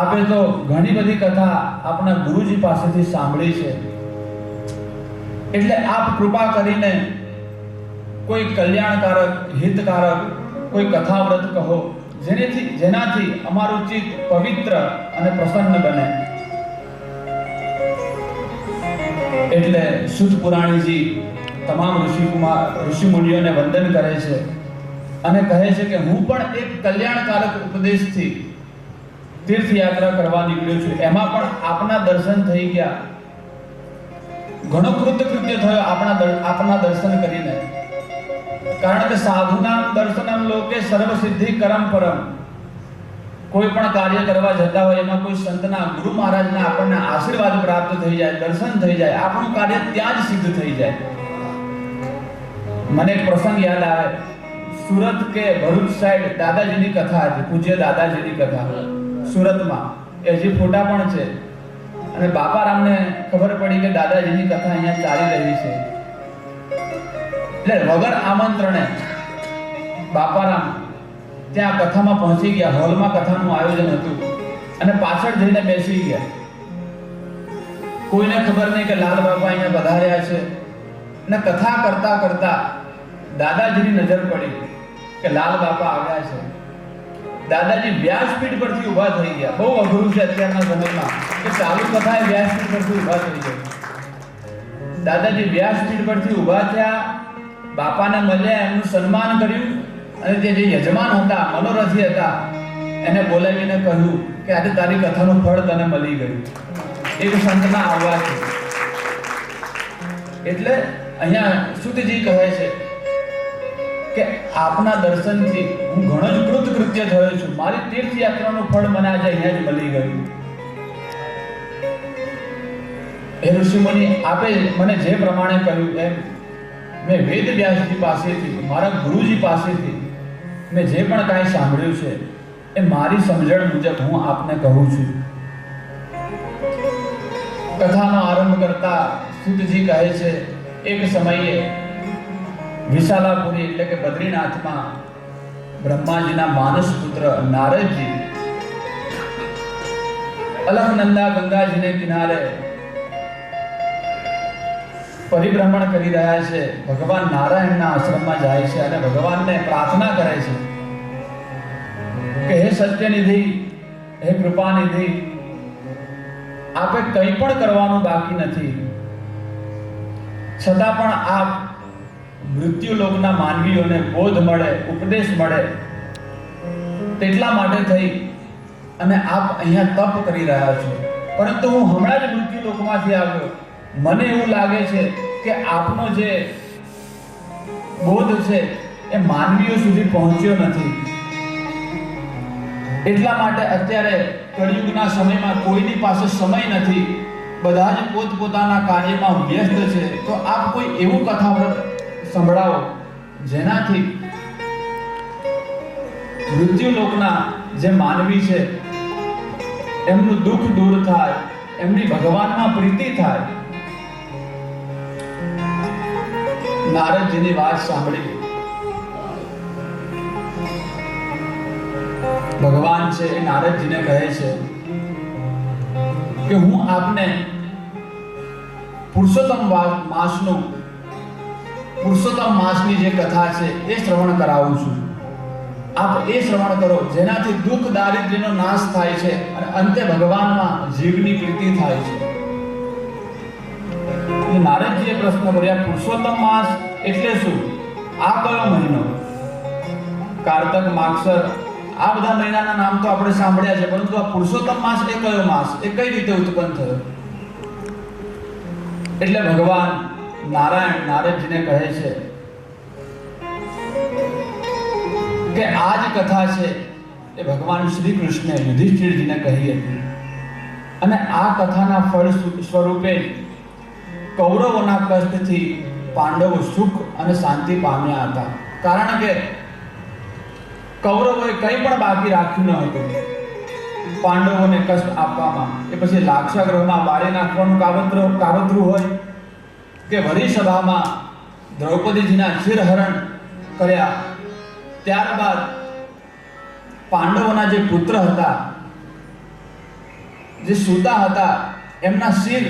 આપે તો ઘણી બધી કથા આપણા ગુરુજી પાસેથી સાંભળી છે, એટલે આપ કૃપા કરીને કોઈ કલ્યાણકારક, હિતકારક કોઈ કથા વ્રત કહો જેનાથી અમારું ચિત્ત પવિત્ર અને પ્રસન્ન બને. એટલે શુદ્ધ પુરાણીજી તમામ ઋષિ મુનિઓને વંદન કરે છે અને કહે છે કે હું પણ એક કલ્યાણકારક ઉપદેશથી તીર્થયાત્રા કરવા નીકળ્યો છું. એમાં પણ આપના દર્શન થઈ ગયા. ઘણો કૃતકૃત્ય થયો આપના દર્શન કરીને. કારણ કે સાધુનામ દર્શનમ લોકે સર્વ સિદ્ધિ કરમ પરમ. કોઈ પણ કાર્ય કરવા જતા હોય એમાં કોઈ સંતના, ગુરુ મહારાજના આપણને આશીર્વાદ પ્રાપ્ત થઈ જાય, દર્શન થઈ જાય, આપણું કાર્ય ત્યાં જ સિદ્ધ થઈ જાય. મને એક પ્રસંગ યાદ આવે. સુરત કે ભરૂચ સાઈડ દાદાજીની કથા હતી, પૂજ્ય દાદાજીની કથા સુરતમાં. એ હજી ફોટા પણ છે. અને બાપારામને ખબર પડી કે દાદાજીની કથા અહીંયા ચાલી રહી છે. એટલે વગર આમંત્રણે બાપારામ ત્યાં કથામાં પહોંચી ગયા. હોલમાં કથાનું આયોજન હતું અને પાછળ જઈને બેસી ગયા. કોઈને ખબર નહીં કે લાલ બાપા અહીંયા પધાર્યા છે. અને કથા કરતા કરતા દાદાજીની નજર પડી કે લાલ બાપા આવ્યા છે. દાદાજી વ્યાસપીઠ પરથી ઊભા થઈ ગયા. બહુ અઘરું છે અત્યારના સમયમાં કે ચાલુ કથા વ્યાસપીઠ પરથી ઊભા થઈ જાય. દાદાજી વ્યાસપીઠ પરથી ઊભા થયા, બાપાને મળ્યા, એમનું સન્માન કર્યું અને જે યજમાન હતા, મનોરથી હતા, એને બોલાવીને કહ્યું કે આજે તારી કથાનું ફળ તને મળી ગયું એક સંતના આવવાથી. એટલે અહીંયા શુદ્ધજી કહે છે કે આપના દર્શનથી હું ઘણો જ કૃતકૃત્ય થયો છું. મારી તીર્થયાત્રાનું ફળ મને આજે અહીંયા જ મળી ગયું. હે ઋષિમુનિ, આપે મને જે પ્રમાણે કહ્યું એમ મેં વેદ વ્યાસજી પાસેથી, મારા ગુરુજી પાસેથી મેં જે પણ કાંઈ સાંભળ્યું છે એ મારી સમજણ મુજબ હું આપને કહું છું. કથાનો આરંભ કરતા શુદ્ધજી કહે છે, એક સમયે વિશાલાપુરી એટલે કે બદ્રીનાથમાં બ્રહ્માજીના માનસ પુત્ર નારદજી અલખનંદા ગંગાજીને કિનારે પરિભ્રમણ કરી રહ્યા છે. ભગવાન નારાયણના આશ્રમમાં જાય છે અને ભગવાનને પ્રાર્થના કરે છે કે હે સત્યનિધિ, હે કૃપાનિધિ, આપે કંઈ પણ કરવાનું બાકી નથી, છતાં પણ આપ મૃત્યુલોકના માનવીઓને બોધ મળે, ઉપદેશ મળે તેટલા માટે થઈ અને આપ અહીંયા તપ કરી રહ્યા છો. પરંતુ હું હમણાં જ મૃત્યુલોકમાંથી આવ્યો. મને એવું લાગે છે કે આપનો જે બોધ છે એ માનવીઓ સુધી પહોંચ્યો નથી. એટલા માટે અત્યારે કળિયુગના સમયમાં કોઈની પાસે સમય નથી, બધા જ પોતપોતાના કાર્યમાં વ્યસ્ત છે. તો આપ કોઈ એવું કથાવ્રત સંભળાવો જેનાથી મૃત્યુલોકના જે માનવી છે એમનું દુઃખ દૂર થાય, એમની ભગવાનમાં પ્રીતિ થાય. નારદજીની વાત સાંભળી ભગવાન છે એ નારદજીને કહે છે કે હું આપને પુરુષોત્તમ માસની જે કથા છે એ શ્રવણ કરાવું છું. આપ એ શ્રવણ કરો જેનાથી દુઃખ દારિદ્ર્યનો નાશ થાય છે અને અંતે ભગવાનમાં જીવની પ્રીતિ થાય છે. નારદજીએ પ્રશ્ન કર્યા, પુરુષોત્તમ માસ એટલે શું? આ કયો મહિનો? કારતક, માગસર, આ બધા મહિનાના નામ તો આપણે સાંભળ્યા છે, પરંતુ આ પુરુષોત્તમ માસ એ કયો માસ? એ કઈ રીતે ઉત્પન્ન થયો? એટલે ભગવાન નારાયણ નારદજીને કહે છે કે આ જ કથા છે એ ભગવાન શ્રી કૃષ્ણે યુધિષ્ઠિરજીને કહી હતી અને આ કથાના ફળ સ્વરૂપે કૌરવોના કષ્ટથી પાંડવો સુખ અને શાંતિ પામ્યા હતા. કારણ કે કૌરવોએ કંઈ પણ બાકી રાખ્યું ન હતું પાંડવોને કષ્ટ આપવામાં. એ પછી લાક્ષાગૃહમાં બાળી નાખવાનું કાવતરું હોય કે વરી સભામાં દ્રૌપદીજીના શિરહરણ કર્યા, ત્યારબાદ પાંડવોના જે પુત્ર હતા, જે સૂતા હતા, એમના શિર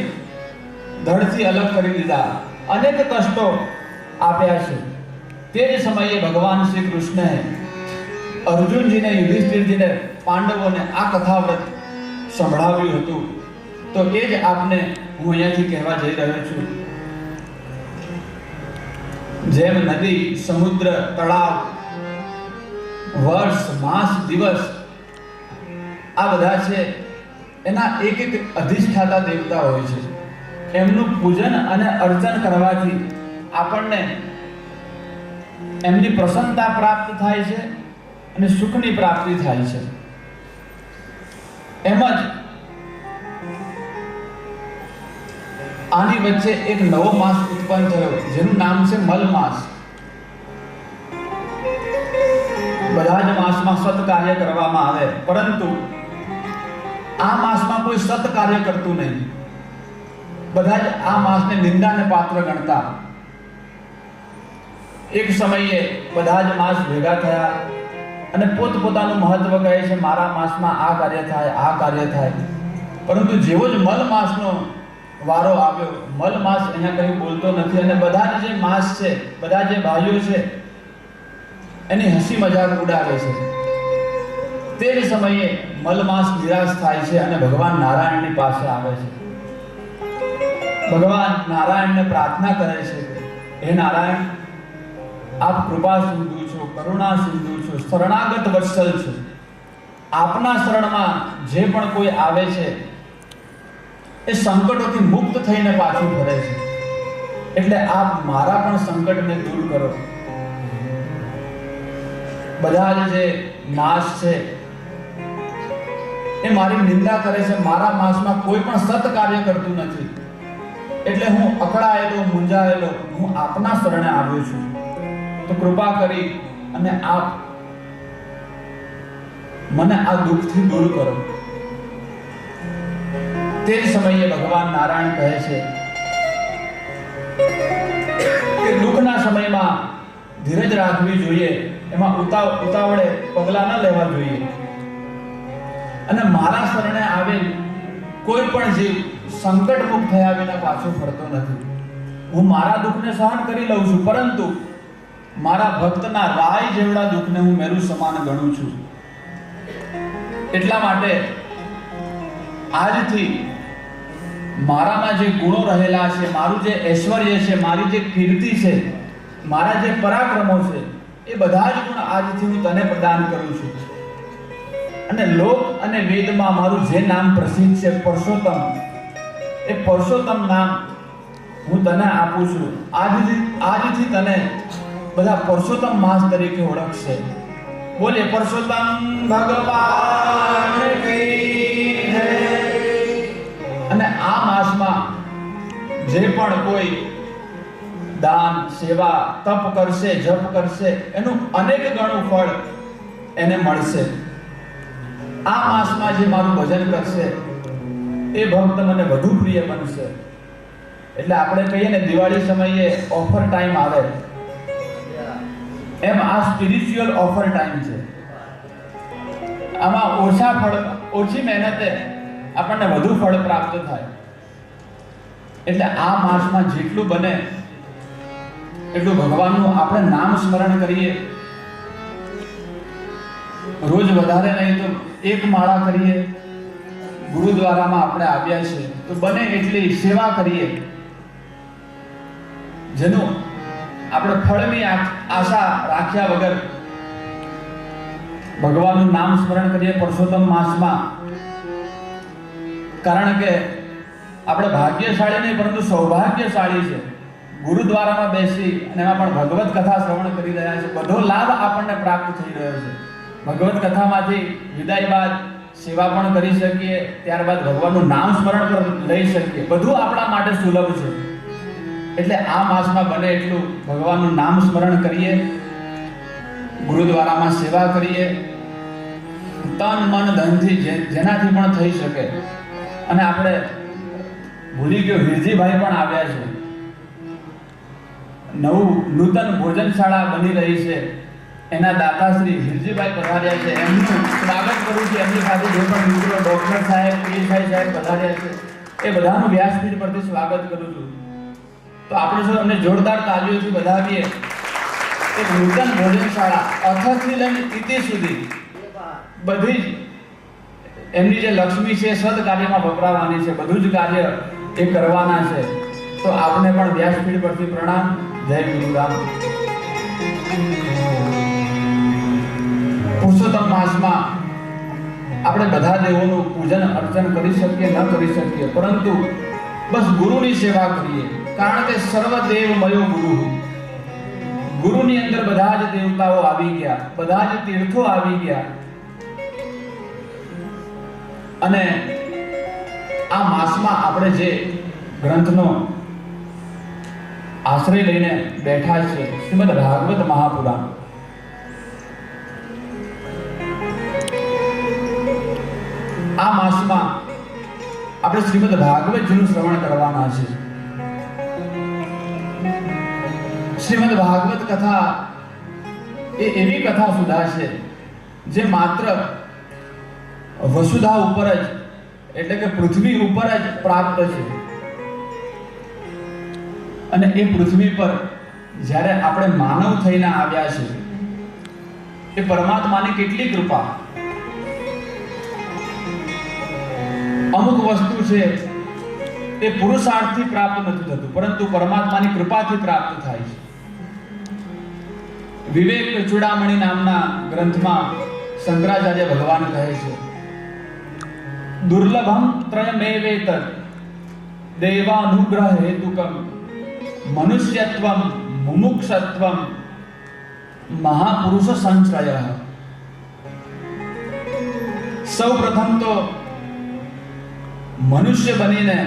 ધડથી અલગ કરી દીધા, અનેક કષ્ટો આપ્યા છે. તે જ સમયે ભગવાન શ્રી કૃષ્ણએ અર્જુનજીને, યુધિષ્ઠિરજીને, પાંડવોને આ કથાવ્રત સંભળાવ્યું હતું. તો એ જ આપને હું અહીંયાથી કહેવા જઈ રહ્યો છું. જેમ નદી, સમુદ્ર, તળાવ, વર્ષ, માસ, દિવસ આ બધા છે એના એક એક અધિષ્ઠાતા દેવતા હોય છે. એમનું પૂજન અને અર્ચન કરવાથી આપણને એમની પ્રસન્નતા પ્રાપ્ત થાય છે અને સુખની પ્રાપ્તિ થાય છે. એમ જ આની વચ્ચે એક નવો માસ ઉત્પન્ન થયો જેનું નામ છે મલ માસ. બધા જ માસમાં સત કાર્ય કરવામાં આવે, પરંતુ આ માસમાં કોઈ સત કાર્ય કરતું નહીં. બધા જ આ માસને નિંદાને પાત્ર ગણતા. એક સમયે બધા જ માસ ભેગા થયા અને પોતપોતાનું મહત્વ કહે છે, મારા માસમાં આ કાર્ય થાય, આ કાર્ય થાય. પરંતુ જેવો જ મલ માસનો વારો આવ્યો, મલ માસ અહીંયા કંઈ બોલતો નથી અને બધા જે માસ છે, બધા જે ભાઈઓ છે એની હસી મજાક ઉડાવે છે. તે જ સમયે મલમાસ નિરાશ થાય છે અને ભગવાન નારાયણની પાસે આવે છે. ભગવાન નારાયણને પ્રાર્થના કરે છે, હે નારાયણ, આપ કૃપા સિંધુ છો, કરુણા સિંધુ છો, શરણાગત વત્સલ છો. આપના શરણમાં જે પણ કોઈ આવે છે એ સંકટોથી મુક્ત થઈને પાછું ફરે છે. એટલે આપ મારા પણ સંકટને દૂર કરો. બધા જ જે માસ છે એ મારી નિંદા કરે છે, મારા માસમાં કોઈ પણ સત કાર્ય કરતું નથી. એટલે હું અકળાયેલો, મૂંઝાયેલો, હું આપના શરણે આવ્યો છું. તો કૃપા કરી અને આપ મને આ દુઃખથી દૂર કરો. તે જ સમયે ભગવાન નારાયણ કહે છે કે દુઃખના સમયમાં ધીરજ રાખવી જોઈએ, એમાં ઉતાવળે પગલાં ન લેવા જોઈએ. અને મારા શરણે આવેલ કોઈ પણ જીવ સંકટ મુક્ત થયા વિના પાછો ફરતો નથી. હું મારા દુઃખને સહન કરી લઉં છું, પરંતુ મારા ભક્તના રાય જેવડા દુઃખને હું મેરુ સમાન ગણું છું. એટલા માટે આજથી મારામાં જે ગુણો રહેલા છે, મારું જે ઐશ્વર્ય છે, મારી જે કીર્તિ છે, મારા જે પરાક્રમો છે, એ બધા જ ગુણ આજથી હું તને પ્રદાન કરું છું. અને લોક અને વેદમાં મારું જે નામ પ્રસિદ્ધ છે પુરુષોત્તમ, એ પુરુષોત્તમ નામ હું તને આપું છું. આજથી તને બધા પુરુષોત્તમ માસ તરીકે ઓળખશે. બોલે પુરુષોત્તમ ભગવાન કી જય. અને આ માસમાં જે પણ કોઈ દાન, સેવા, તપ કરશે, જપ કરશે, એનું અનેક ગણું ફળ એને મળશે. આ માસમાં જે મારું ભજન કરશે એ ભક્ત મને વધુ પ્રિય બનશે. એટલે આપણે કહીએ ને, દિવાળી સમયે ઓફર ટાઈમ આવે, એમ આ સ્પિરિચ્યુઅલ ઓફર ટાઈમ છે. આમાં ઓછી મહેનતે આપણને વધુ ફળ પ્રાપ્ત થાય. એટલે આ માસમાં જેટલું બને એટલું ભગવાનનું આપણે નામ સ્મરણ કરીએ. રોજ વધારે નહીં તો એક માળા કરીએ. ગુરુદ્વારામાં આપણે આવ્યા છે તો બને એટલી સેવા કરીએ, જેનું આપણે ફળની આશા રાખ્યા વગર ભગવાનનું નામ સ્મરણ કરીએ પુરુષોત્તમ માસમાં. કારણ કે આપણે ભાગ્યશાળી નહીં પરંતુ સૌભાગ્યશાળી છે. ગુરુદ્વારામાં બેસી અને એમાં પણ ભગવત કથા શ્રવણ કરી રહ્યા છે. બધો લાભ આપણને પ્રાપ્ત થઈ રહ્યો છે. ભગવત કથામાંથી વિદાય બાદ સેવા પણ કરી શકીએ, ત્યારબાદ ભગવાનનું નામ સ્મરણ પણ લઈ શકીએ. બધું આપણા માટે સુલભ છે. એટલે આ માસમાં બને એટલું ભગવાનનું નામ સ્મરણ કરીએ, ગુરુદ્વારામાં સેવા કરીએ, તન મન ધનથી જેનાથી પણ થઈ શકે. અને આપણે ભૂલી ગયો, હિરજીભાઈ પણ આવ્યા છે. નૂતન ભોજનશાળા બની રહી છે, એના દાતા શ્રી હિરજીભાઈ પધાર્યા છે. એમનું સ્વાગત કરું છું. એમની સાથે જે પણ મિત્રો ડોક્ટર સાહેબ, પીએસઆઈ સાહેબ પધાર્યા છે એ બધાનું વ્યાસપીઠ પરથી સ્વાગત કરું છું. તો આપણે જો એમને જોરદાર તાળીઓથી વધાવીએ. એક નૂતન ભોજનશાળા અથથી લઈને ઇતિ સુધી બધી જ એમની જે લક્ષ્મી છે સદ કાર્યમાં વપરાવાની છે. બધું જ કાર્ય એ કરવાના છે. તો આપને પણ વ્યાસપીઠ પરથી પ્રણામ. જય ગુરુરામ. પુરુષોત્તમ માસમાં આપણે બધા દેવોનું પૂજન અર્ચન કરી શકીએ ન કરી શકીએ, પરંતુ બસ ગુરુની સેવા કરીએ. કારણ કે સર્વદેવમયો ગુરુ. ગુરુની અંદર બધા જ દેવતાઓ આવી ગયા, બધા જ તીર્થો આવી ગયા. અને આ માસમાં આપણે જે ગ્રંથનો આશ્રય લઈને બેઠા છે, શ્રીમદ ભાગવત મહાપુરાણ. આ માસમાં આપણે શ્રીમદ ભાગવતજીનું શ્રવણ કરવાના છે. શ્રીમદ ભાગવત કથા એ એવી કથા સુધા છે જે માત્ર વસુધા ઉપર જ, એટલે કે પૃથ્વી ઉપર જ પ્રાપ્ત છે. અને એ પૃથ્વી પર જ્યારે આપણે માનવ થઈને આવ્યા છે, એ પરમાત્માની કેટલી કૃપા. અમુક વસ્તુ છે એ પુરુષાર્થથી પ્રાપ્ત નથી થતું, પરંતુ પરમાત્માની કૃપાથી પ્રાપ્ત થાય છે. વિવેક ચૂડામણી નામના ગ્રંથમાં શંકરાચાર્ય ભગવાન કહે છે, દુર્લભમ ત્રયમેવેત દેવાનુગ્રહ હેતુકમ મનુષ્યત્વમ મુમુક્ષત્વમ મહાપુરુષ સંશ્રય. સૌ પ્રથમ તો મનુષ્ય બનીને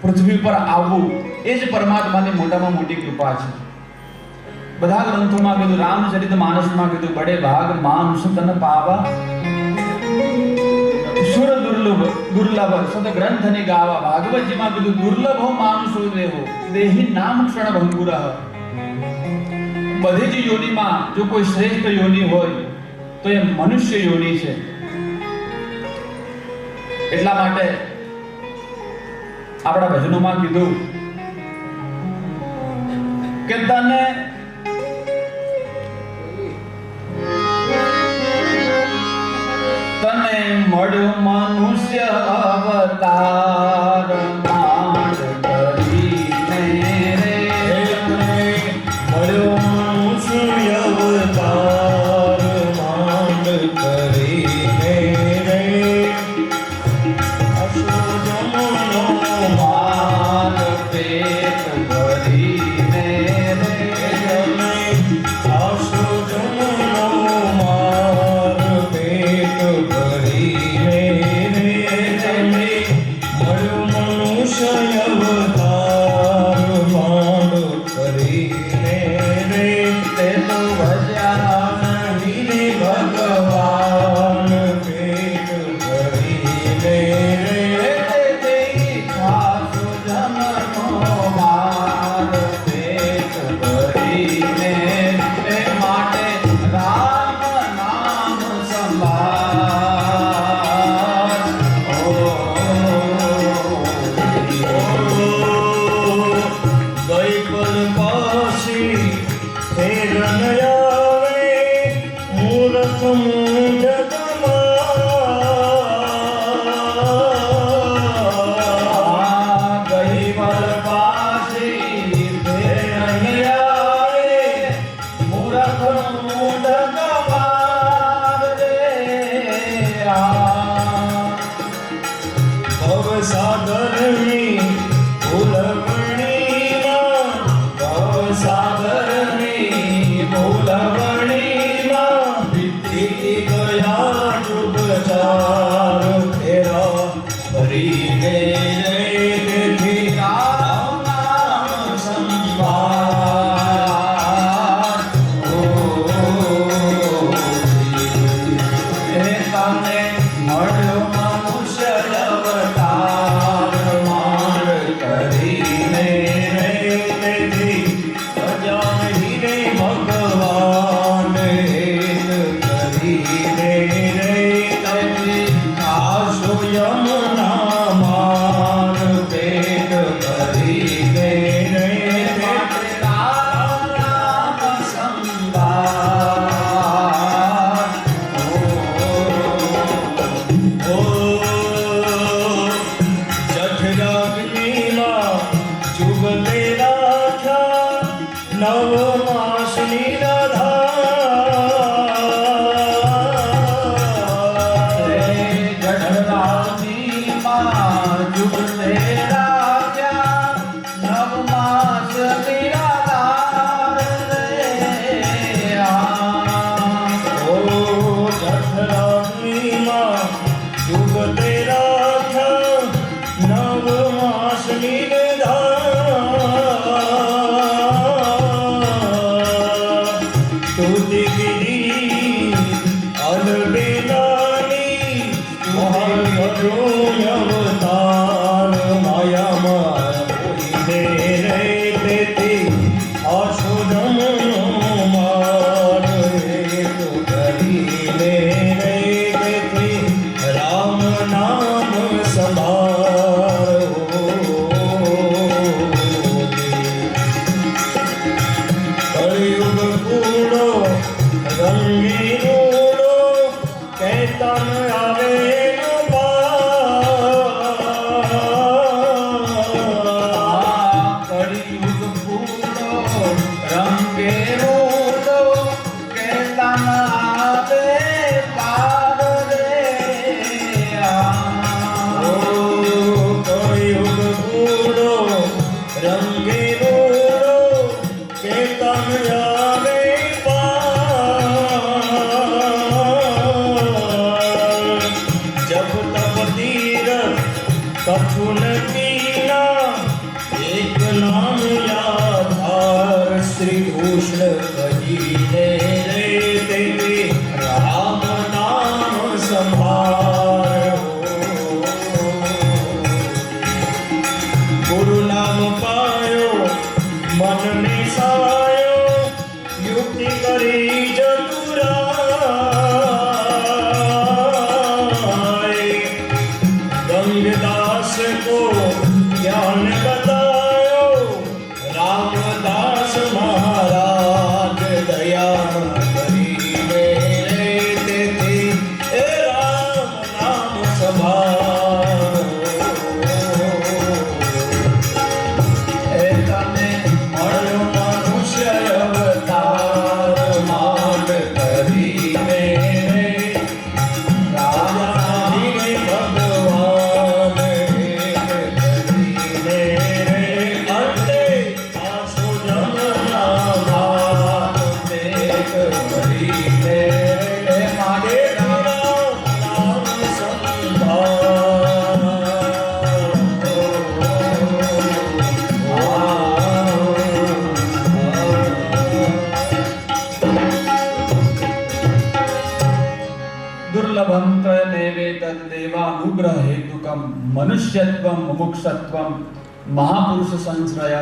પૃથ્વી પર આવવું એ જ પરમાત્માની મોટામાં મોટી કૃપા છે. બધા ગ્રંથોમાં કીધું, રામચરિત માનસમાં કીધું, બડે ભાગ માનુષ તન પાવા સુર દુર્લભ સદ ગ્રંથ ની ગાવા. ભાગવતજીમાં કીધું, દુર્લભો માનુષો દેહો દેહી નામ ક્ષણ ભંગુરઃ. બધી જ યોનિમાં જો કોઈ શ્રેષ્ઠ યોનિ હોય તો એ મનુષ્ય યોનિ છે. એટલા માટે આપણા ભજનોમાં કીધું કે તને મળ્યો મનુષ્ય અવતાર માંડ કરીને રે. મળ્યો મનુષ્ય અવતાર માંડ કરીને રે. અસુરનો માન પેટ ભરીને રે. અસુરનો માર પેટ ભરીને રે. મળ્યો મનુષ્ય અવતાર માંડ કરીને રે. તે તો ભજ્યા ભગવાન તને મળ્યો મનુષ્ય અવતાર માંડ કરીને રે તેથી અજાણીને ભગવાન હેત કરીને રે તેથી આશો યમુના માર પેટ કરીને રે માટે રામ રામ સંભાળ. ઓ જઠરાગ્નિમાં જુગલે રાખ્યા નવ માસની રે જઠરાગ્નિ માં જુગલે રાખ્યા નવ માસ નિરાધાર રે ઓ જઠરાગ્નિમાં જુગલે રાખ્યા નવ માસની સ્તુતિગીરી અલબેલાની મહાન અવતાર માયામાં હોઈને રે તેથી આશુધમનો માર હેત કરીને રે તેથી રામ નામ સંભાળો. કળિયુગ કૂડો રંગી રૂડો કૈતન આવે નો પાર. કળિયુગ પૂરો રંગે રોડો કેતન આવે પાર રે ઓ કળિયુગ કૂડો રંગે રૂડો કૈતન આવે પાર. જપ તપ તીરથ કછુન કીના એક નામ યાધાર શ્રી કૃષ્ણ કહીને રે તેથી રામ નામ સંભાળો. ગુરુ નામ પાયો મન નિસાયો યુક્તિ કરી જતુરાય. गंगदास को ज्ञान बतायो रामदास महाराज दया કરીને રે તેથી એ રામ નામ સંભાળો. એ તને મળ્યો મનુષ્ય અવતાર માંડ કરીને રે રાજાધીને ભગવાન હેત કરીને રે અંતે આસો જમના ભાગ દેખ કરીને રે માગે રામ નામ दुर्लभम तदेवे तद्देवानुग्रह हेतुकम मनुष्यत्वम मुमुक्षत्वम મહાપુરુષ સંશ્રય.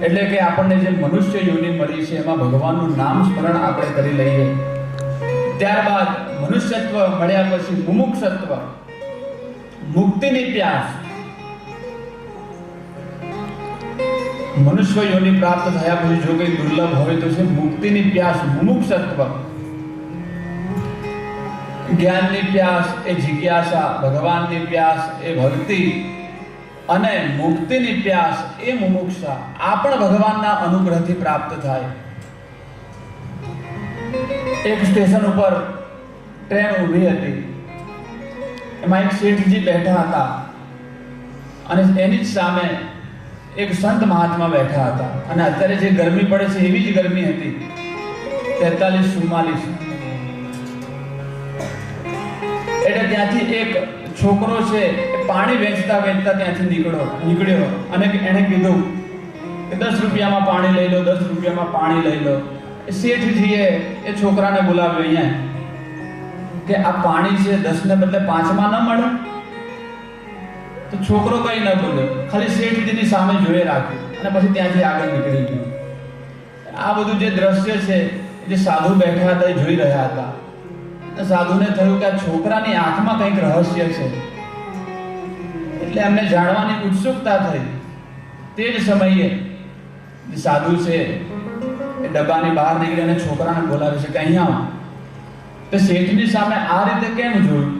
એટલે કે આપણને જે મનુષ્ય યોનિ મળી છે એમાં ભગવાનનું નામ સ્મરણ આપણે કરી લઈએ. ત્યારબાદ મનુષ્યત્વ મળ્યા પછી મુમુક્ષત્વ મુક્તિની પ્યાસ. મનુષ્ય યોનિ પ્રાપ્ત થયા પછી જો કંઈ દુર્લભ હોય તો છે મુક્તિની પ્યાસ મુમુક્ષત્વ. જ્ઞાનની પ્યાસ એ જિજ્ઞાસા, ભગવાનની પ્યાસ એ ભક્તિ અને મુક્તિની પ્યાસ એ મુમુક્ષા. આ પણ ભગવાનના અનુગ્રહથી પ્રાપ્ત થાય. એક સ્ટેશન ઉપર ટ્રેન ઊભી હતી. એમાં એક શેઠજી બેઠા હતા અને એની જ સામે એક સંત મહાત્મા બેઠા હતા. અને અત્યારે જે ગરમી પડે છે એવી જ ગરમી હતી, 43-44. એટલે ત્યાંથી એક છોકરો છે એ પાણી વેચતા વેચતા ત્યાંથી નીકળ્યો અને એણે કીધું કે 10 રૂપિયામાં પાણી લઈ લો, 10 રૂપિયામાં પાણી લઈ લો. શેઠજીએ એ છોકરાને બોલાવ્યો અહીંયા કે આ પાણી છે 10 ને બદલે 5 માં ન મળે? તો છોકરો કઈ ન બોલ્યો, ખાલી શેઠજીની સામે જોઈ રાખ્યું અને પછી ત્યાંથી આગળ નીકળી ગયો. આ બધું જે દ્રશ્ય છે, જે સાધુ બેઠા હતા એ જોઈ રહ્યા હતા. સાધુને થયું કે આ છોકરાની આંખમાં કંઈક રહસ્ય છે, એટલે એમને જાણવાની ઉત્સુકતા થઈ. તે જ સમયે જે સાધુ છે એ ડબ્બાની બહાર નીકળી અને છોકરાને બોલાવે છે કે અહીંયા આવો. તો શેઠની સામે આ રીતે કેમ જોયું?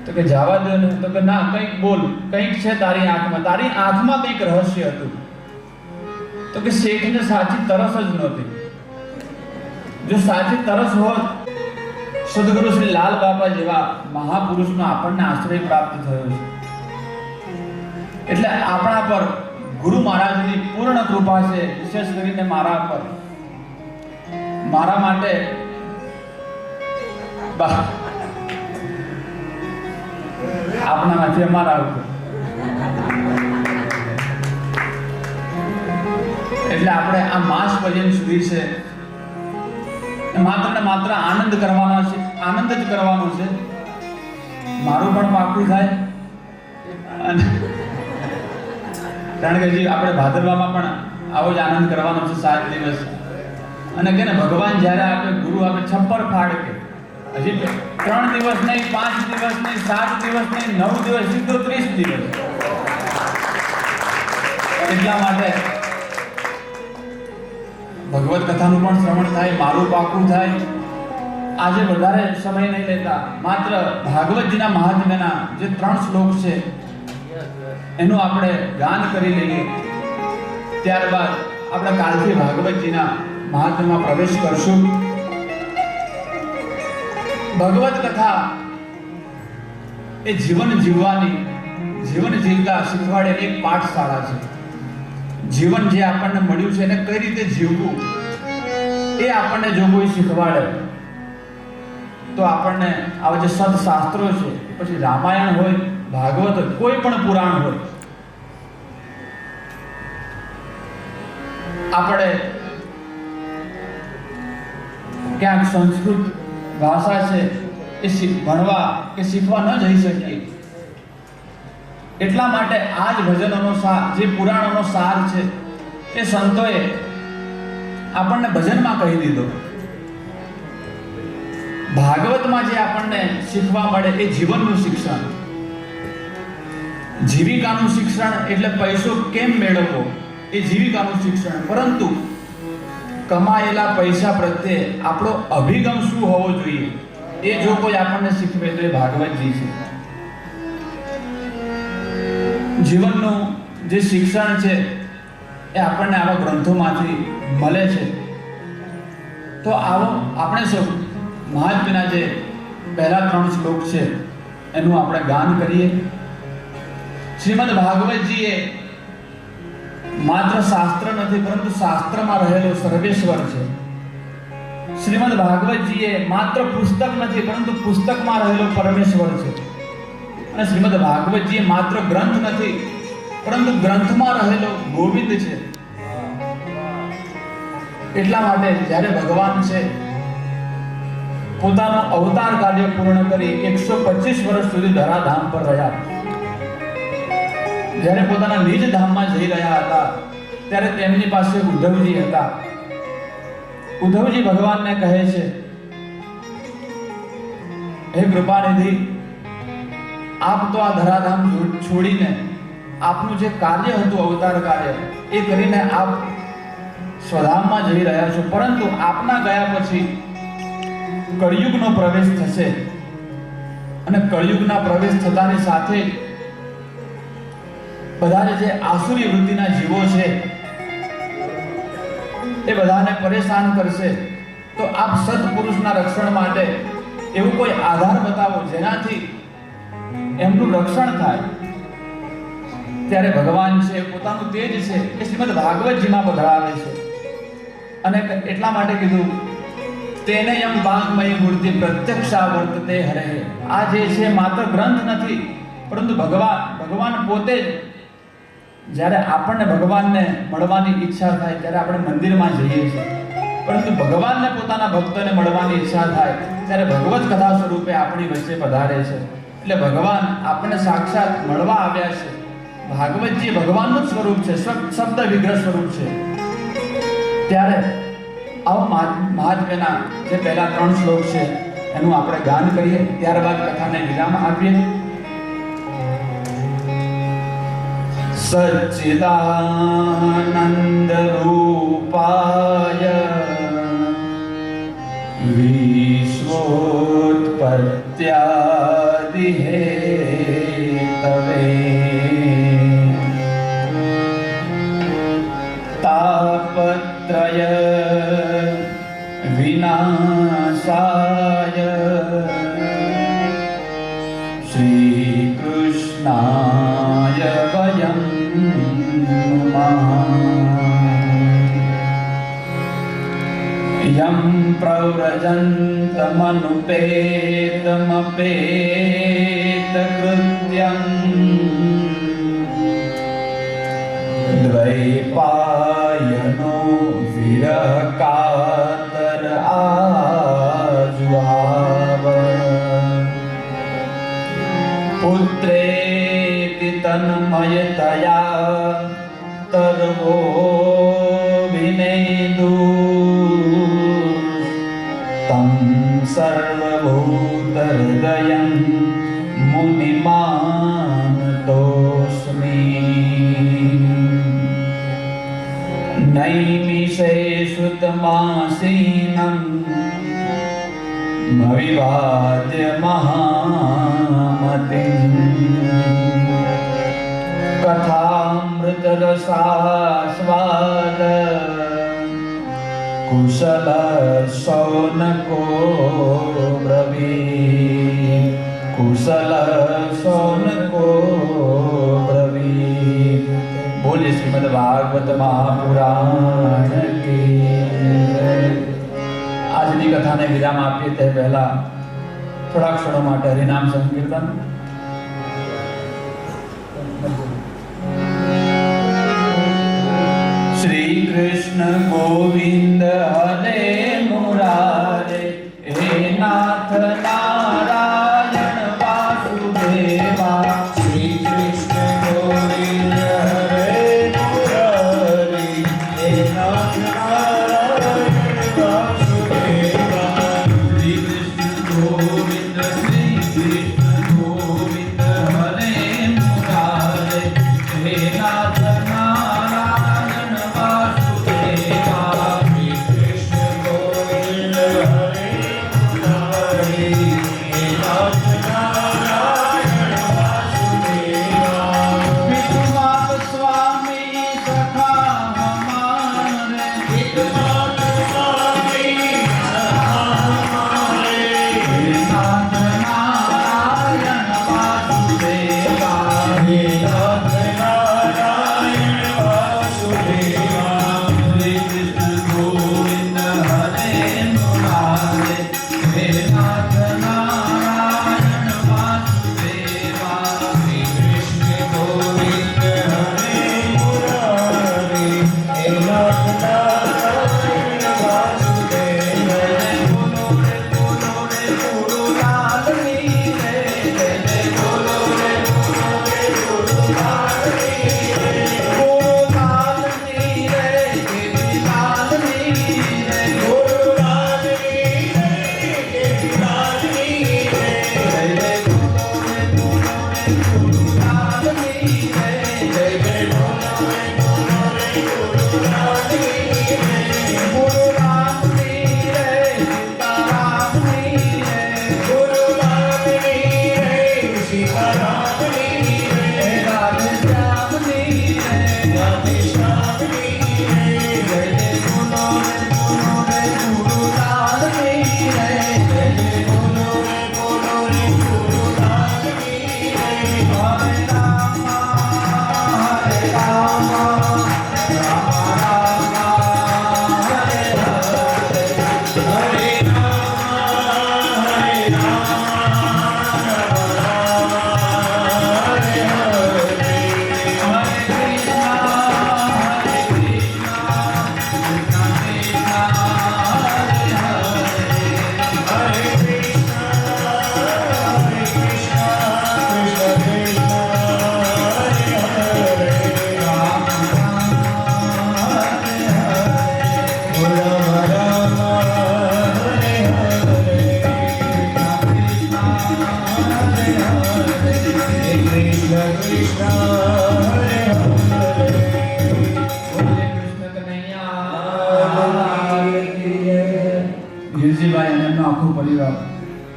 તો કે જવા દો ને. તો કે ના, કંઈક બોલ, કંઈક છે તારી આંખમાં કંઈક રહસ્ય હતું. તો કે શેઠને સાચી તરસ જ નહોતી. જો સાચી તરસ હોત, સદગુરુ શ્રી લાલ બાપા જેવા મહાપુરુષનો આપણને આશ્રય પ્રાપ્ત થયો છે. એટલે આપણા પર ગુરુ મહારાજની પૂર્ણ કૃપા છે, વિશેષ કરીને મારા પર. મારા માટે આપના નથી, અમારા ઉપર. એટલે આપણે આ માસ ભજન સુધી છે માત્ર ને માત્ર આનંદ કરવાનો છે, આનંદ જ કરવાનો છે. મારું પણ પાકું થાય. અને કારણ કે જે આપણે ભાદરવામાં પણ આવો જ આનંદ કરવાનો છે 7 દિવસ. અને કે ને ભગવાન જ્યારે આપે, ગુરુ આપે છપ્પર ફાડ કે હજી 3 દિવસ નહીં, 5 દિવસ નહીં, 7 દિવસ નહીં, 9 દિવસ, સીધો 30 દિવસ. એટલા માટે ભગવત કથાનું પણ શ્રવણ થાય, મારું પાકું થાય. આજે વધારે સમય નહીં લેતા, માત્ર ભાગવતજીના મહાત્મ્યના જે 3 શ્લોક છે એનું આપણે ગાન કરી લઈએ. ત્યારબાદ આપણે કાલથી ભાગવતજીના મહાત્મ્યમાં પ્રવેશ કરશું. ભગવત કથા એ જીવન જીવવાની, જીવન જીવતા શીખવાડે એક પાઠશાળા છે. જીવન જે આપણને મળ્યું છે એને કઈ રીતે જીવવું એ આપણને જો કોઈ શીખવાડે તો આપણને આવા જે સદશાસ્ત્રો છે, પછી રામાયણ હોય, ભાગવત હોય, કોઈ પણ પુરાણ હોય, આપણે ક્યાંક સંસ્કૃત ભાષા છે એ ભણવા કે શીખવા ન જઈ શકીએ. એટલા માટે આ જ ભજનોનો સાર, જે પુરાણોનો સાર છે, એ સંતોએ આપણને ભજનમાં કહી દીધો. ભાગવતમાં જે આપણને શીખવા મળે એ જીવનનું શિક્ષણ, જીવિકાનું શિક્ષણ. એટલે પૈસો કેમ મેળવવો એ જીવિકાનું શિક્ષણ. પરંતુ કમાયેલા પૈસા પ્રત્યે આપણો અભિગમ શું હોવો જોઈએ એ જો કોઈ આપણને શીખવે તો એ ભાગવતજી છે. જીવનનું જે શિક્ષણ છે એ આપણને આવા ગ્રંથોમાંથી મળે છે. તો આવો આપણે સૌ મહાત્મ્યના જે પહેલા 3 શ્લોક છે એનું આપણે ગાન કરીએ. શ્રીમદ ભાગવતજીએ માત્ર શાસ્ત્ર નથી, પરંતુ શાસ્ત્રમાં રહેલો સર્વેશ્વર છે. શ્રીમદ ભાગવતજીએ માત્ર પુસ્તક નથી, પરંતુ પુસ્તકમાં રહેલો પરમેશ્વર છે. અને શ્રીમદ ભાગવતજી માત્ર ગ્રંથ નથી, પરંતુ ગ્રંથમાં રહેલો ગોવિંદ છે. એટલા માટે જ્યારે ભગવાન છે પોતાનો અવતાર કાર્ય પૂર્ણ કરી 125 વર્ષ સુધી ધરાધામ પર રહ્યા, જ્યારે પોતાના નિજ ધામમાં જઈ રહ્યા હતા ત્યારે તેમની પાસે ઉદ્ધવજી હતા. ઉદ્ધવજી ભગવાનને કહે છે, હે કૃપાનિધિ, આપ તો આ ધરાધામ છોડીને આપનું જે કાર્ય હતું, અવતાર કાર્ય, એ કરીને આપ સ્વધામમાં જઈ રહ્યા છો. પરંતુ આપના ગયા પછી કળિયુગનો પ્રવેશ થશે અને કળિયુગના પ્રવેશ થતાની સાથે બધા જે આસુરી વૃત્તિના જીવો છે એ બધાને પરેશાન કરશે. તો આપ સત્પુરુષના રક્ષણ માટે એવું કોઈ આધાર બતાવો જેનાથી એમનું રક્ષણ થાય. ત્યારે ભગવાન છે પોતાનું તેજ છે એ શ્રીમદ ભાગવતજીમાં પધરાવે છે. અને એટલા માટે કીધું, તેને એમ વાંગમય મૂર્તિ પ્રત્યક્ષા વર્તતે હરે. આ જે છે માત્ર ગ્રંથ નથી, પરંતુ ભગવાન પોતે જ. જ્યારે આપણને ભગવાનને મળવાની ઈચ્છા થાય ત્યારે આપણે મંદિરમાં જઈએ છીએ. પરંતુ ભગવાનને પોતાના ભક્તોને મળવાની ઈચ્છા થાય ત્યારે ભગવત કથા સ્વરૂપે આપણી વચ્ચે પધારે છે. એટલે ભગવાન આપણને સાક્ષાત મળવા આવ્યા છે. ભાગવતજી ભગવાનનું જ સ્વરૂપ છે, શબ્દ વિગ્રહ સ્વરૂપ છે. ત્યારે આવો મહાત્મ્યના જે પહેલા 3 શ્લોક છે એનું આપણે ગાન કરીએ, ત્યારબાદ કથાને વિરામ આપીએ. સચ્ચિદાનંદ રૂપાય વિશ્વોત્પત્યાદિ હેતવે તાપત્રય વિનાશાય શ્રી કૃષ્ણાય વયં નુમઃ. યં પ્રવ્રજन्तमनुपेतमपेतकृत्यं દ્વૈપાયનો વિરહકાતર આજુહાવ પુત્રેતિ તન્મયતયા તર્વો વિનેદુ तं सर्वभूतहृदयं मुनिमानतोऽस्मि. नैमिषे श्रुतमासीनं अविवाद्य महामतिं कथामृतरसास्वाद कुशल शौनको ब्रवीत्. कुशल शौनको ब्रवीत्. बोलिए श्रीमद् भागवत महापुराण की जय. આજની કથાને વિરામ આપીએ તે પહેલા થોડા ક્ષણો માટે હરિનામ સંકીર્તન. શ્રી કૃષ્ણ ગોવિંદ હરે મુરારે હે નાથ નારાયણ વાસુદેવા. શ્રી કૃષ્ણ ગોવિંદ હરે મુરારે હે નાથ નારાયણ વાસુદેવા. શ્રી કૃષ્ણ ગોવિંદ હરે મુરારે હે નાથ નારાયણ વાસુદેવા. શ્રી કૃષ્ણ ગોવિંદ હરે મુરારે હે નાથ નારાયણ વાસુદેવા. વિદ્વાન સ્વામી સખા હમારે. વિદ્વાન સ્વામી સખા હમારે. હે નાથ નારાયણ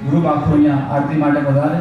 ગ્રુપ આખું અહીંયા આરતી માટે પધારે.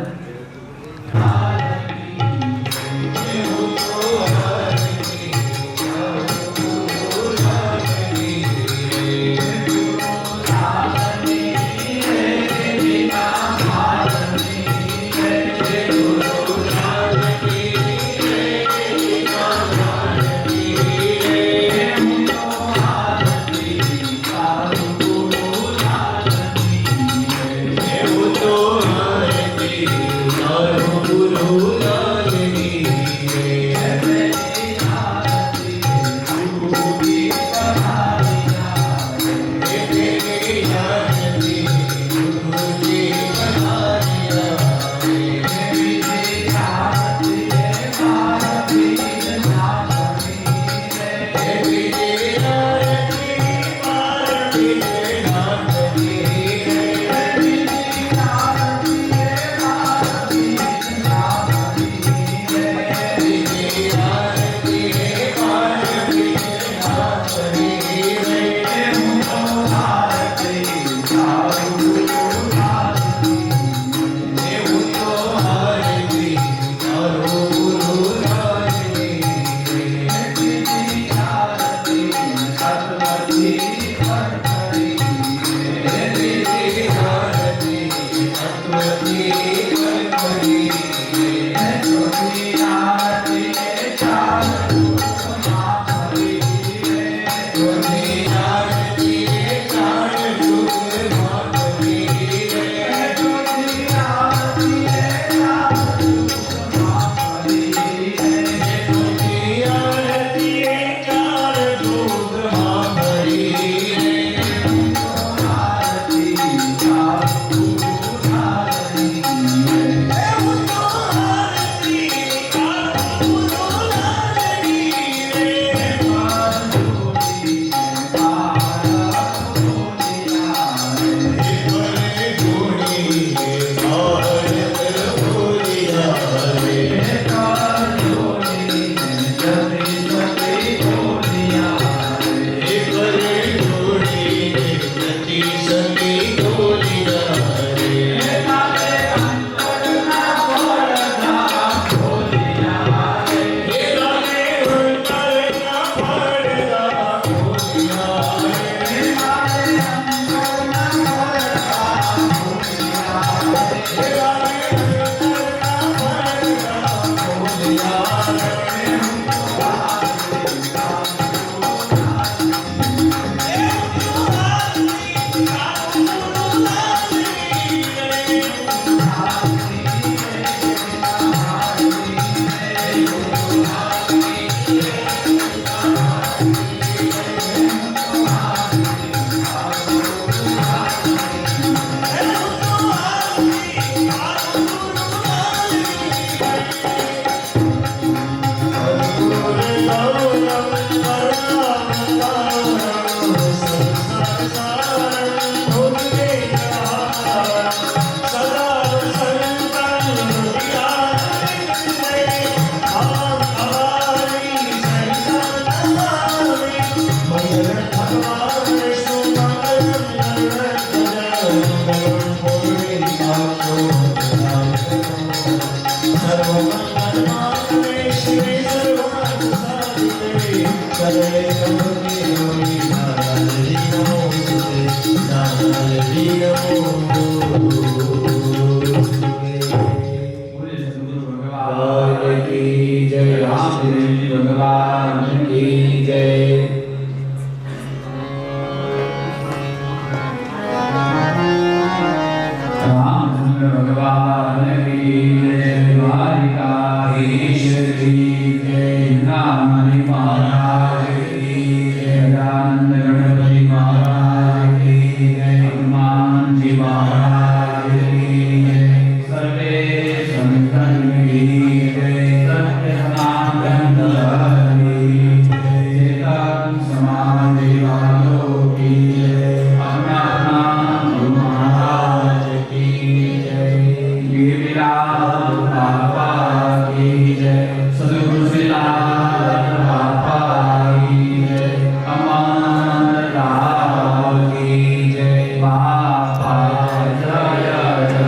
Jaya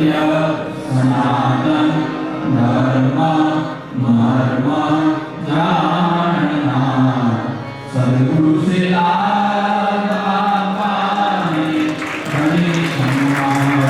સત્ય સનાતન ધર્મ મર્મ જાણનાર સદગુરુ શિલાલ બાપાની ઘણી ક્ષમા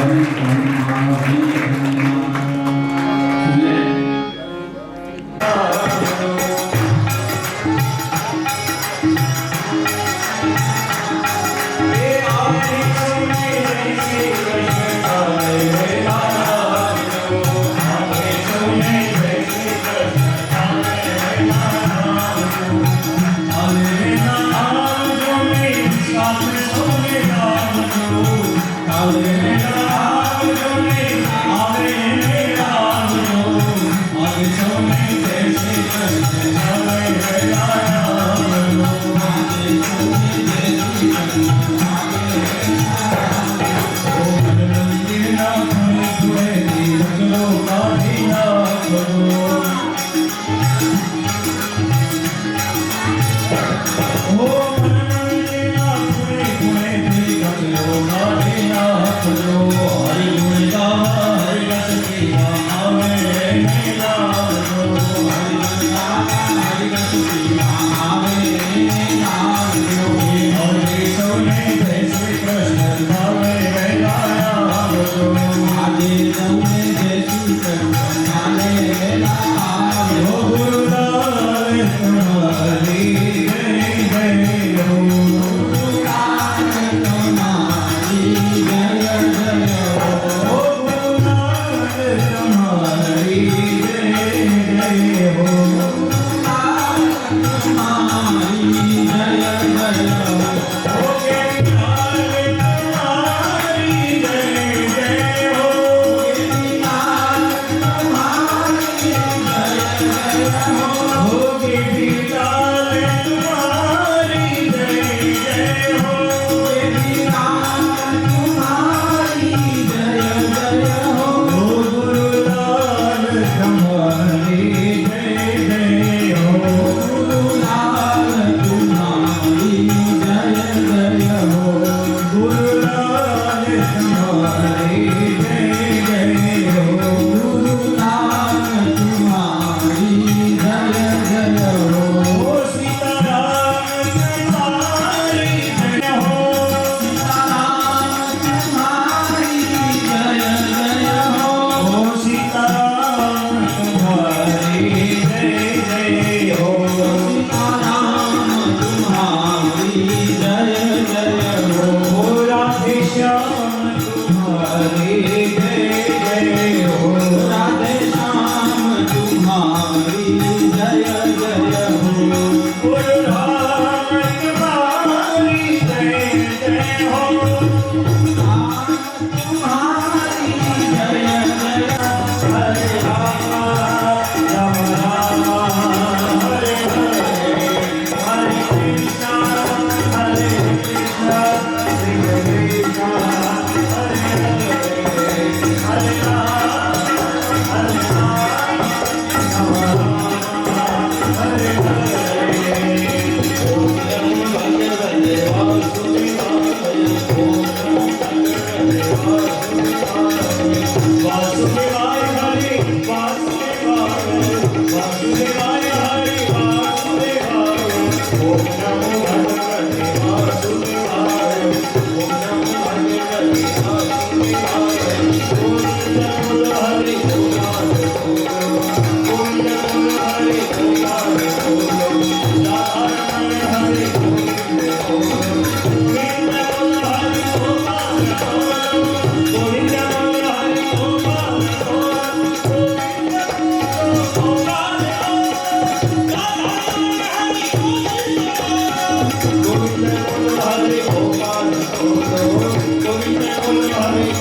तुम्हारी